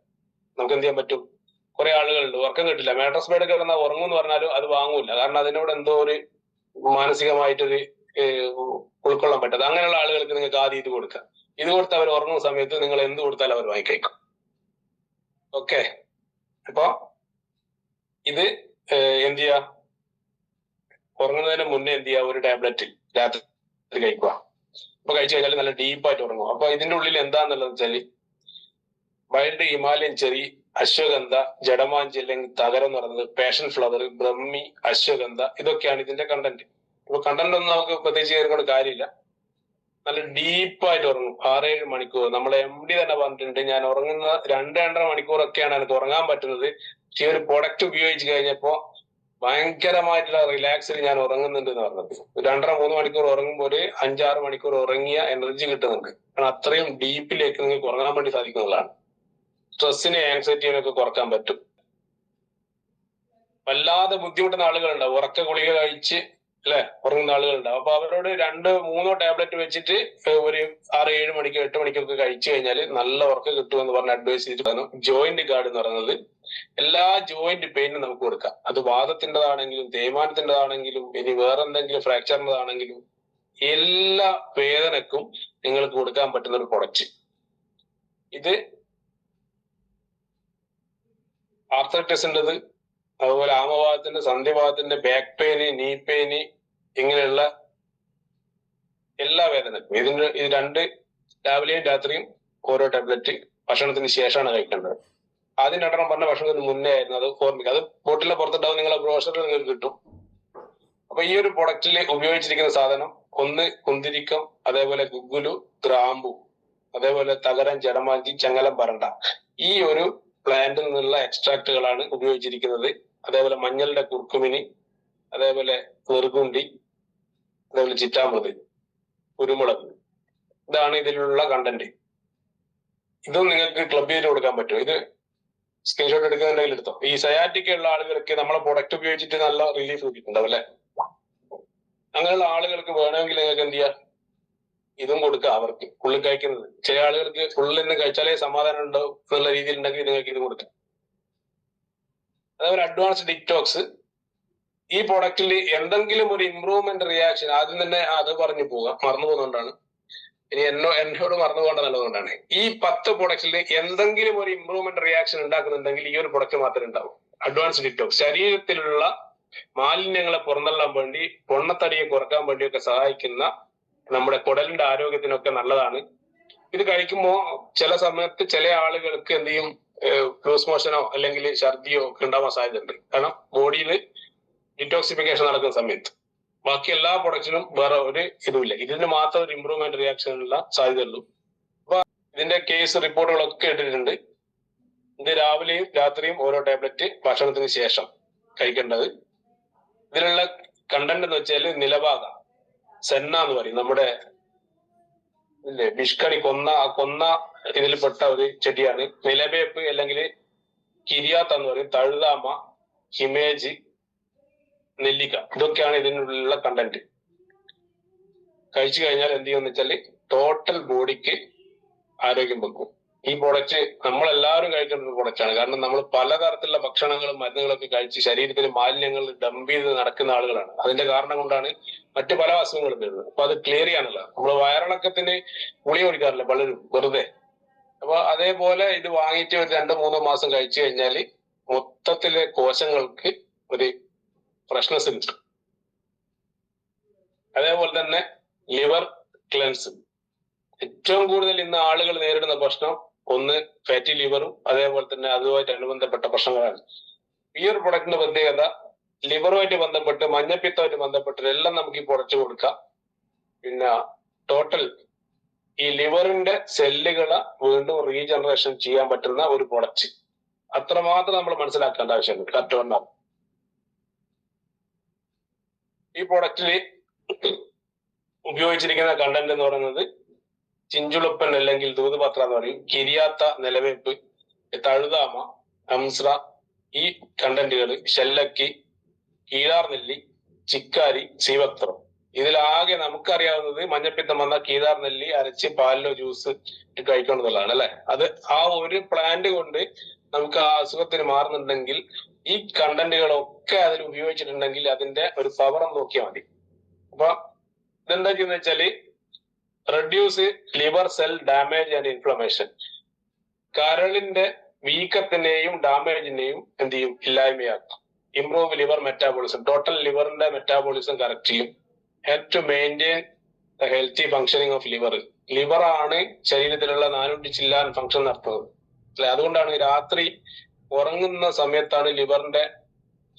നമുക്ക് എന്ത് ചെയ്യാൻ പറ്റും, കുറെ ആളുകളുണ്ട് ഉറക്കം കിട്ടില്ല, മാട്രസ് ബെഡ് കിടന്നാൽ ഉറങ്ങും എന്ന് പറഞ്ഞാലും അത് വാങ്ങൂല. കാരണം അതിനോട് എന്തോ ഒരു മാനസികമായിട്ടൊരു ഉൾക്കൊള്ളാൻ പറ്റാതെ, അങ്ങനെയുള്ള ആളുകൾക്ക് നിങ്ങൾക്ക് ആദ്യം ഇത് കൊടുക്കാം. ഇത് കൊടുത്ത് അവർ ഉറങ്ങുന്ന സമയത്ത് നിങ്ങൾ എന്ത് കൊടുത്താലും അവർ വാങ്ങിക്കഴിക്കും. ഓക്കെ, അപ്പൊ ഇത് എന്ത് ചെയ്യാ, ഉറങ്ങുന്നതിന് മുന്നേ എന്ത് ചെയ്യുക, ഒരു ടാബ്ലറ്റ് രാത്രി കഴിക്കുക. അപ്പൊ കഴിച്ചു കഴിഞ്ഞാൽ നല്ല ഡീപ്പായിട്ട് ഉറങ്ങും. അപ്പൊ ഇതിന്റെ ഉള്ളിൽ എന്താന്നുള്ളത് വെച്ചാല് വൈൽഡ് ഹിമാലയൻ ചെറി, അശ്വഗന്ധ, ജഡമാഞ്ചി അല്ലെങ്കിൽ തകരം എന്ന് പറയുന്നത്, പാഷൻ ഫ്ലവർ, ബ്രഹ്മി, അശ്വഗന്ധ, ഇതൊക്കെയാണ് ഇതിന്റെ കണ്ടന്റ്. അപ്പൊ കണ്ടന്റ് ഒന്നും നമുക്ക് പ്രത്യേകിച്ച് കേൾക്കേണ്ട കാര്യമില്ല. നല്ല ഡീപ്പായിട്ട് ഉറങ്ങും. 6-7 മണിക്കൂർ. നമ്മളെ MD തന്നെ പറഞ്ഞിട്ടുണ്ട്, ഞാൻ ഉറങ്ങുന്ന 2-2.5 മണിക്കൂറൊക്കെയാണ് എനിക്ക് ഉറങ്ങാൻ പറ്റുന്നത്. പക്ഷെ ഈ ഒരു പ്രൊഡക്റ്റ് ഉപയോഗിച്ച് കഴിഞ്ഞപ്പോ ഭയങ്കരമായിട്ടുള്ള റിലാക്സിൽ ഞാൻ ഉറങ്ങുന്നുണ്ട് എന്ന് പറഞ്ഞത്. 2.5-3 മണിക്കൂർ ഉറങ്ങുമ്പോൾ ഒരു 5-6 മണിക്കൂർ ഉറങ്ങിയ എനർജി കിട്ടുന്നുണ്ട്. കാരണം അത്രയും ഡീപ്പിലേക്ക് നിങ്ങൾക്ക് ഉറങ്ങാൻ വേണ്ടി സാധിക്കുന്നതാണ്. സ്ട്രെസ്സിനെ ആൻസൈറ്റിയൊക്കെ കുറക്കാൻ പറ്റും. വല്ലാതെ ബുദ്ധിമുട്ടുന്ന ആളുകളുണ്ടാവും, ഉറക്ക ഗുളിക കഴിച്ച് അല്ലെ ഉറങ്ങുന്ന ആളുകളുണ്ടാവും. അപ്പൊ അവരോട് 2-3 ടാബ്ലറ്റ് വെച്ചിട്ട് ഒരു 6-7 മണിക്കോ 8 മണിക്കൊക്കെ കഴിച്ചു കഴിഞ്ഞാൽ നല്ല ഉറക്കം കിട്ടുമെന്ന് പറഞ്ഞ് അഡ്വൈസ് ചെയ്തിട്ടാണ്. ജോയിന്റ് ഗാർഡ് എന്ന് പറയുന്നത് എല്ലാ ജോയിന്റ് പെയിനും നമുക്ക് കൊടുക്കാം. അത് വാദത്തിൻ്റെതാണെങ്കിലും തേയ്മാനത്തിൻ്റെതാണെങ്കിലും ഇനി വേറെ എന്തെങ്കിലും ഫ്രാക്ചറിൻ്റെതാണെങ്കിലും എല്ലാ വേദനക്കും നിങ്ങൾക്ക് കൊടുക്കാൻ പറ്റുന്ന ഒരു പ്രൊഡക്റ്റ്. ഇത് ആർത്രൈറ്റിസിൻ്റെത്, അതുപോലെ ആമഭാഗത്തിന്റെ, സന്ധിഭാഗത്തിന്റെ, ബാക്ക് പെയിന്, നീ പെയിന്, ഇങ്ങനെയുള്ള എല്ലാ വേദനക്കും ഇത് 2 രാവിലെയും രാത്രിയും ഓരോ ടാബ്ലറ്റ് ഭക്ഷണത്തിന് ശേഷമാണ് കഴിക്കേണ്ടത്. ആദ്യം 2 പറഞ്ഞ ഭക്ഷണത്തിന് മുന്നേ ആയിരുന്നു, അത് ഓർമ്മിക്കുക. അത് ബോട്ടിലെ പുറത്തുണ്ടാവും, നിങ്ങളെ ബ്രോഷറിൽ നിങ്ങൾക്ക് കിട്ടും. അപ്പൊ ഈ ഒരു പ്രൊഡക്റ്റിൽ ഉപയോഗിച്ചിരിക്കുന്ന സാധനം ഒന്ന് കുന്തിരിക്കം, അതേപോലെ ഗുഗ്ഗുലു, ഗ്രാമ്പു, അതേപോലെ തകരം, ജടമാഞ്ചി, ചങ്ങലം, പരണ്ട, ഈ ഒരു പ്ലാന്റിൽ നിന്നുള്ള എക്സ്ട്രാക്റ്റുകളാണ് ഉപയോഗിച്ചിരിക്കുന്നത്. അതേപോലെ മഞ്ഞളുടെ കുർക്കുമിനി, അതേപോലെ നെറുകുണ്ടി, അതേപോലെ ചിറ്റാമൃത്, കുരുമുളക്, ഇതാണ് ഇതിലുള്ള കണ്ടന്റ്. ഇതും നിങ്ങൾക്ക് ക്ലബ് ചെയ്ത് കൊടുക്കാൻ പറ്റും. ഇത് സ്ക്രീൻഷോട്ട് എടുക്കുന്നുണ്ടെങ്കിൽ എടുത്തോ. ഈ സയാറ്റിക്ക ഉള്ള ആളുകൾക്ക് നമ്മളെ പ്രൊഡക്റ്റ് ഉപയോഗിച്ചിട്ട് നല്ല റിലീഫ് കിട്ടിയിട്ടുണ്ടാവും അല്ലെ. അങ്ങനെയുള്ള ആളുകൾക്ക് വേണമെങ്കിൽ നിങ്ങൾക്ക് എന്ത് ചെയ്യാം, ഇതും കൊടുക്കുക. അവർക്ക് ഉള്ളിൽ കഴിക്കുന്നത്, ചില ആളുകൾക്ക് ഉള്ളിൽ നിന്ന് കഴിച്ചാലേ സമാധാനം ഉണ്ടാവും എന്നുള്ള രീതിയിൽ ഉണ്ടെങ്കിൽ നിങ്ങൾക്ക് ഇത് കൊടുക്കാം. അതേപോലെ അഡ്വാൻസ് ഡിറ്റോക്സ്, ഈ പ്രൊഡക്റ്റിൽ എന്തെങ്കിലും ഒരു ഇംപ്രൂവ്മെന്റ് റിയാക്ഷൻ ആദ്യം തന്നെ അത് പറഞ്ഞു പോകാം, മറന്നു പോകുന്നതുകൊണ്ടാണ്. ഇനി എന്നോട് മറന്നു പോകേണ്ട നല്ലതുകൊണ്ടാണ്. ഈ 10 പ്രൊഡക്റ്റിൽ എന്തെങ്കിലും ഒരു ഇംപ്രൂവ്മെന്റ് റിയാക്ഷൻ ഉണ്ടാക്കുന്നുണ്ടെങ്കിൽ ഈ ഒരു പ്രൊഡക്റ്റ് മാത്രമേ ഉണ്ടാവും. അഡ്വാൻസ് ഡിറ്റോക്സ് ശരീരത്തിലുള്ള മാലിന്യങ്ങളെ പുറന്തള്ളാൻ വേണ്ടി, പൊണ്ണത്തടിയെ കുറക്കാൻ വേണ്ടിയൊക്കെ സഹായിക്കുന്ന, നമ്മുടെ കുടലിന്റെ ആരോഗ്യത്തിനൊക്കെ നല്ലതാണ്. ഇത് കഴിക്കുമ്പോൾ ചില സമയത്ത് ചില ആളുകൾക്ക് എന്ത് ചെയ്യും, ലൂസ് മോഷനോ അല്ലെങ്കിൽ ഛർദിയോ ഒക്കെ ഉണ്ടാവാൻ സാധ്യതയുണ്ട്. കാരണം ബോഡിയിൽ ഡിറ്റോക്സിഫിക്കേഷൻ നടക്കുന്ന സമയത്ത്. ബാക്കി എല്ലാ പ്രൊഡക്റ്റിനും വേറെ ഒരു ഇതുമില്ല, ഇതിന് മാത്രം ഒരു ഇംപ്രൂവ്മെന്റ് റിയാക്ഷനുള്ള സാധ്യതയുള്ളൂ. അപ്പൊ ഇതിന്റെ കേസ് റിപ്പോർട്ടുകളൊക്കെ ഇട്ടിട്ടുണ്ട്. ഇത് രാവിലെയും രാത്രിയും ഓരോ ടാബ്ലറ്റ് ഭക്ഷണത്തിന് ശേഷം കഴിക്കേണ്ടത്. ഇതിലുള്ള കണ്ടന്റ് എന്ന് വെച്ചാൽ നിലഭാഗ, സെന്ന എന്ന് പറയും, നമ്മുടെ വിഷ്കണി, കൊന്ന ഇതിൽപ്പെട്ട ഒരു ചെടിയാണ്. നിലവേപ്പ് അല്ലെങ്കിൽ കിരിയാത്ത എന്ന് പറയും, തഴുതാമ, ഹിമേജ്, നെല്ലിക്ക, ഇതൊക്കെയാണ് ഇതിനുള്ള കണ്ടന്റ്. കഴിച്ചു കഴിഞ്ഞാൽ എന്ത് ചെയ്യുമെന്ന് വെച്ചാൽ ടോട്ടൽ ബോഡിക്ക് ആരോഗ്യം വെക്കും. ഈ പ്രൊഡക്റ്റ് നമ്മളെല്ലാവരും കഴിക്കേണ്ട ഒരു പ്രൊഡക്റ്റാണ്. കാരണം നമ്മൾ പലതരത്തിലുള്ള ഭക്ഷണങ്ങളും മരുന്നുകളൊക്കെ കഴിച്ച് ശരീരത്തിൽ മാലിന്യങ്ങൾ ഡംപ് ചെയ്ത് നടക്കുന്ന ആളുകളാണ്. അതിന്റെ കാരണം കൊണ്ടാണ് മറ്റു പല അസുഖങ്ങളും വരുന്നത്. അപ്പൊ അത് ക്ലിയർ ചെയ്യാനുള്ളതാണ്. നമ്മൾ വയറിളക്കത്തിന് ഗുളിക കുടിക്കാറില്ല പലരും വെറുതെ. അപ്പൊ അതേപോലെ ഇത് വാങ്ങിയിട്ട് ഒരു 2-3 മാസം കഴിച്ചു കഴിഞ്ഞാൽ മൊത്തത്തിലെ കോശങ്ങൾക്ക് ഒരു ഫ്രഷ്നെസ് കിട്ടും. അതേപോലെ തന്നെ ലിവർ ക്ലെൻസ്, ഏറ്റവും കൂടുതൽ ഇന്ന് ആളുകൾ നേരിടുന്ന പ്രശ്നം ഒന്ന് ഫാറ്റി ലിവറും അതേപോലെ തന്നെ അതുമായിട്ട് അനുബന്ധപ്പെട്ട പ്രശ്നങ്ങളാണ്. ഈ ഒരു പ്രൊഡക്റ്റിന്റെ പ്രത്യേകത, ലിവറുമായിട്ട് ബന്ധപ്പെട്ട് മഞ്ഞപ്പിത്തമായിട്ട് ബന്ധപ്പെട്ട് എല്ലാം നമുക്ക് ഈ പ്രൊഡക്റ്റ് കൊടുക്കാം. പിന്നെ ടോട്ടൽ ഈ ലിവറിന്റെ സെല്ലുകളെ വീണ്ടും റീജനറേഷൻ ചെയ്യാൻ പറ്റുന്ന ഒരു പ്രൊഡക്റ്റ്. അത്രമാത്രം നമ്മൾ മനസ്സിലാക്കേണ്ട ആവശ്യമുണ്ട്. കറക്റ്റ്. ഈ പ്രൊഡക്റ്റിൽ ഉപയോഗിച്ചിരിക്കുന്ന കണ്ടന്റ് എന്ന് പറയുന്നത് ചിഞ്ചുളുപ്പൻ അല്ലെങ്കിൽ ദൂതുപത്ര എന്ന് പറയും, കിരിയാത്ത, നിലവേപ്പ്, തഴുതാമ, ഹംസ്ര, ഈ കണ്ടന്റുകൾ, ഷെല്ലക്കി, കീഴാർനെല്ലി, ചിക്കാരി, സീവക്ത്രം. ഇതിലാകെ നമുക്കറിയാവുന്നത് മഞ്ഞപ്പിത്തം വന്ന കീഴാർനെല്ലി അരച്ച് പാലിലോ ജ്യൂസ് കഴിക്കണമെന്നുള്ളതാണ് അല്ലെ. അത് ആ ഒരു പ്ലാന്റ് കൊണ്ട് നമുക്ക് ആ അസുഖത്തിന് മാറുന്നുണ്ടെങ്കിൽ ഈ കണ്ടന്റുകളൊക്കെ അതിൽ ഉപയോഗിച്ചിട്ടുണ്ടെങ്കിൽ അതിന്റെ ഒരു പവർ നോക്കിയാൽ മതി. അപ്പൊ ഇതെന്താ ചെയ്യുന്ന വെച്ചാല് reduce liver cell damage and inflammation, കരളിന്റെ വീക്കത്തിനെയും ഡാമേജിനെയും എന്ത് ചെയ്യും, ഇല്ലായ്മയാക്കും. ഇംപ്രൂവ് ലിവർ മെറ്റാബോളിസം, ടോട്ടൽ ലിവറിന്റെ മെറ്റാബോളിസം കറക്റ്റ് ചെയ്യും. Help to maintain the healthy functioning of liver. Liver ആണ് ശരീരത്തിലുള്ള 400 ചില്ലാൻ ഫംഗ്ഷൻ നടത്തുന്നത് അല്ലെ. അതുകൊണ്ടാണ് രാത്രി ഉറങ്ങുന്ന സമയത്താണ് ലിവറിന്റെ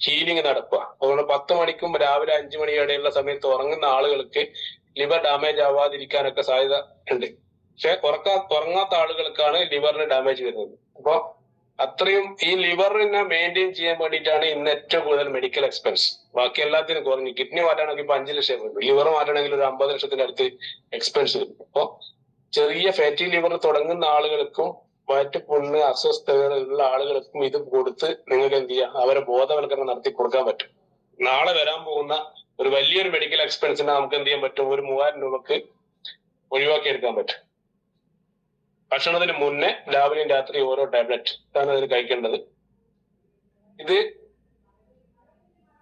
ഹീലിംഗ് നടക്കുക. അതുകൊണ്ട് 10 മണിക്കും രാവിലെ 5 മണി ഇടയിലുള്ള സമയത്ത് ഉറങ്ങുന്ന ആളുകൾക്ക് ലിവർ ഡാമേജ് ആവാതിരിക്കാനൊക്കെ സാധ്യത ഉണ്ട്. പക്ഷെ ഉറങ്ങാത്ത ആളുകൾക്കാണ് ലിവറിന് ഡാമേജ് വരുന്നത്. അപ്പൊ അത്രയും ഈ ലിവറിനെ മെയിൻറ്റെയിൻ ചെയ്യാൻ വേണ്ടിയിട്ടാണ് ഇന്ന് ഏറ്റവും കൂടുതൽ മെഡിക്കൽ എക്സ്പെൻസ്. ബാക്കി എല്ലാത്തിനും കുറഞ്ഞു. കിഡ്നി മാറ്റാണെങ്കിൽ ഇപ്പൊ 5 ലക്ഷം വരും, ലിവർ മാറ്റണമെങ്കിൽ ഒരു 50 ലക്ഷത്തിന്റെ അടുത്ത് എക്സ്പെൻസ് വരും. അപ്പൊ ചെറിയ ഫാറ്റി ലിവർ തുടങ്ങുന്ന ആളുകൾക്കും വയറ്റുപുണ്ണ് അസ്വസ്ഥതകൾ ഉള്ള ആളുകൾക്കും ഇത് കൊടുത്ത് നിങ്ങൾക്ക് എന്ത് ചെയ്യാം, അവരെ ബോധവൽക്കരണം നടത്തി കൊടുക്കാൻ പറ്റും. നാളെ വരാൻ പോകുന്ന ഒരു വലിയൊരു മെഡിക്കൽ എക്സ്പെൻസിനെ നമുക്ക് എന്ത് ചെയ്യാൻ പറ്റും, ഒരു 3000 രൂപക്ക് ഒഴിവാക്കി എടുക്കാൻ പറ്റും. ഭക്ഷണത്തിന് മുന്നേ രാവിലെയും രാത്രി ഓരോ ടാബ്ലറ്റ് ആണ് അതിന് കഴിക്കേണ്ടത്. ഇത്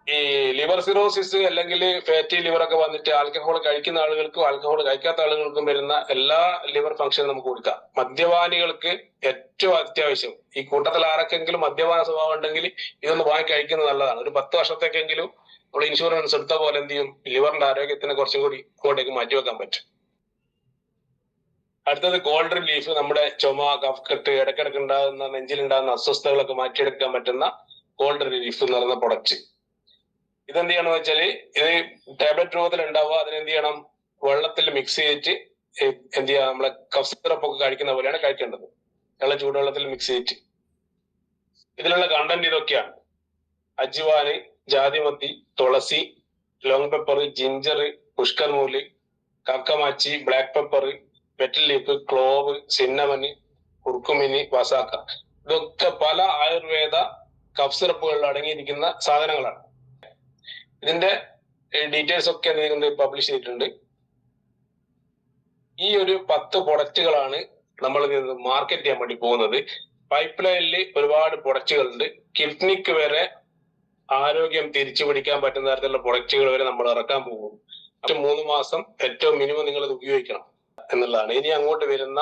ഈ ലിവർ സിറോസിസ് അല്ലെങ്കിൽ ഫാറ്റി ലിവർ ഒക്കെ വന്നിട്ട് ആൽക്കഹോൾ കഴിക്കുന്ന ആളുകൾക്കും ആൽക്കഹോൾ കഴിക്കാത്ത ആളുകൾക്കും വരുന്ന എല്ലാ ലിവർ ഫംഗ്ഷനും നമുക്ക് കൊടുക്കാം. മദ്യപാനികൾക്ക് ഏറ്റവും അത്യാവശ്യം, ഈ കൂട്ടത്തിൽ ആരൊക്കെങ്കിലും മദ്യപാന സ്വഭാവം ഉണ്ടെങ്കിൽ ഇതൊന്ന് വാങ്ങി കഴിക്കുന്നത് നല്ലതാണ്. ഒരു 10 വർഷത്തേക്കെങ്കിലും നമ്മൾ ഇൻഷുറൻസ് എടുത്ത പോലെ എന്ത് ചെയ്യും, ലിവറിന്റെ ആരോഗ്യത്തിന് കുറച്ചും കൂടി ഇങ്ങോട്ടേക്ക് മാറ്റിവെക്കാൻ പറ്റും. അടുത്തത് കോൾഡ് റിലീഫ്. നമ്മുടെ ചുമ, കഫക്കെട്ട്, ഇടയ്ക്കിടയ്ക്ക് ഉണ്ടാകുന്ന നെഞ്ചിലുണ്ടാകുന്ന അസ്വസ്ഥതകളൊക്കെ മാറ്റിയെടുക്കാൻ പറ്റുന്ന കോൾഡ് റിലീഫ് എന്ന് പറയുന്ന പ്രൊഡക്റ്റ്. ഇതെന്ത് ചെയ്യണമെന്ന് വെച്ചാൽ, ഇത് ടാബ്ലറ്റ് രൂപത്തിൽ ഉണ്ടാവുക. അതിനെന്ത് ചെയ്യണം, വെള്ളത്തിൽ മിക്സ് ചെയ്തിട്ട് എന്ത് ചെയ്യുക, നമ്മളെ കഫ് സിറപ്പ് ഒക്കെ കഴിക്കുന്ന പോലെയാണ് കഴിക്കേണ്ടത്. ചൂടുവെള്ളത്തിൽ മിക്സ് ചെയ്തിട്ട്. ഇതിലുള്ള കണ്ടന്റ് ഇതൊക്കെയാണ്: അജ്വാന്, ജാതിമത്തി, തുളസി, ലോങ് പെപ്പർ, ജിഞ്ചർ, പുഷ്കർമൂല്, കക്കമാച്ചി, black pepper, betel leaf, clove, cinnamon, curcumin, വസാക്ക. ഇതൊക്കെ പല ആയുർവേദ കഫ് സിറപ്പുകളിൽ അടങ്ങിയിരിക്കുന്ന സാധനങ്ങളാണ്. ഇതിന്റെ ഡീറ്റെയിൽസ് ഒക്കെ പബ്ലിഷ് ചെയ്തിട്ടുണ്ട്. ഈ ഒരു 10 പ്രൊഡക്റ്റുകളാണ് നമ്മൾ മാർക്കറ്റ് ചെയ്യാൻ വേണ്ടി പോകുന്നത്. പൈപ്പ് ലൈനിൽ ഒരുപാട് പ്രൊഡക്റ്റുകളുണ്ട്. കിഡ്നിക്ക് വരെ ആരോഗ്യം തിരിച്ചു പിടിക്കാൻ പറ്റുന്ന തരത്തിലുള്ള പ്രൊഡക്റ്റുകൾ വരെ നമ്മൾ ഇറക്കാൻ പോകും. 3 മാസം ഏറ്റവും മിനിമം നിങ്ങൾ ഇത് ഉപയോഗിക്കണം എന്നുള്ളതാണ്. ഇനി അങ്ങോട്ട് വരുന്ന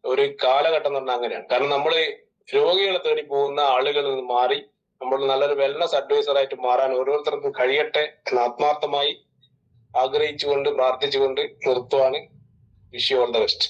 ഒരു കാലഘട്ടം എന്ന് പറഞ്ഞാൽ അങ്ങനെയാണ്. കാരണം നമ്മൾ രോഗികളെ തേടി പോകുന്ന ആളുകളിൽ നിന്ന് മാറി നമ്മൾ നല്ലൊരു വെൽനസ് അഡ്വൈസർ ആയിട്ട് മാറാൻ ഓരോരുത്തർക്കും കഴിയട്ടെ എന്ന് ആത്മാർത്ഥമായി ആഗ്രഹിച്ചുകൊണ്ട് പ്രാർത്ഥിച്ചുകൊണ്ട് നിർത്തുവാണ്. Wish you all the best.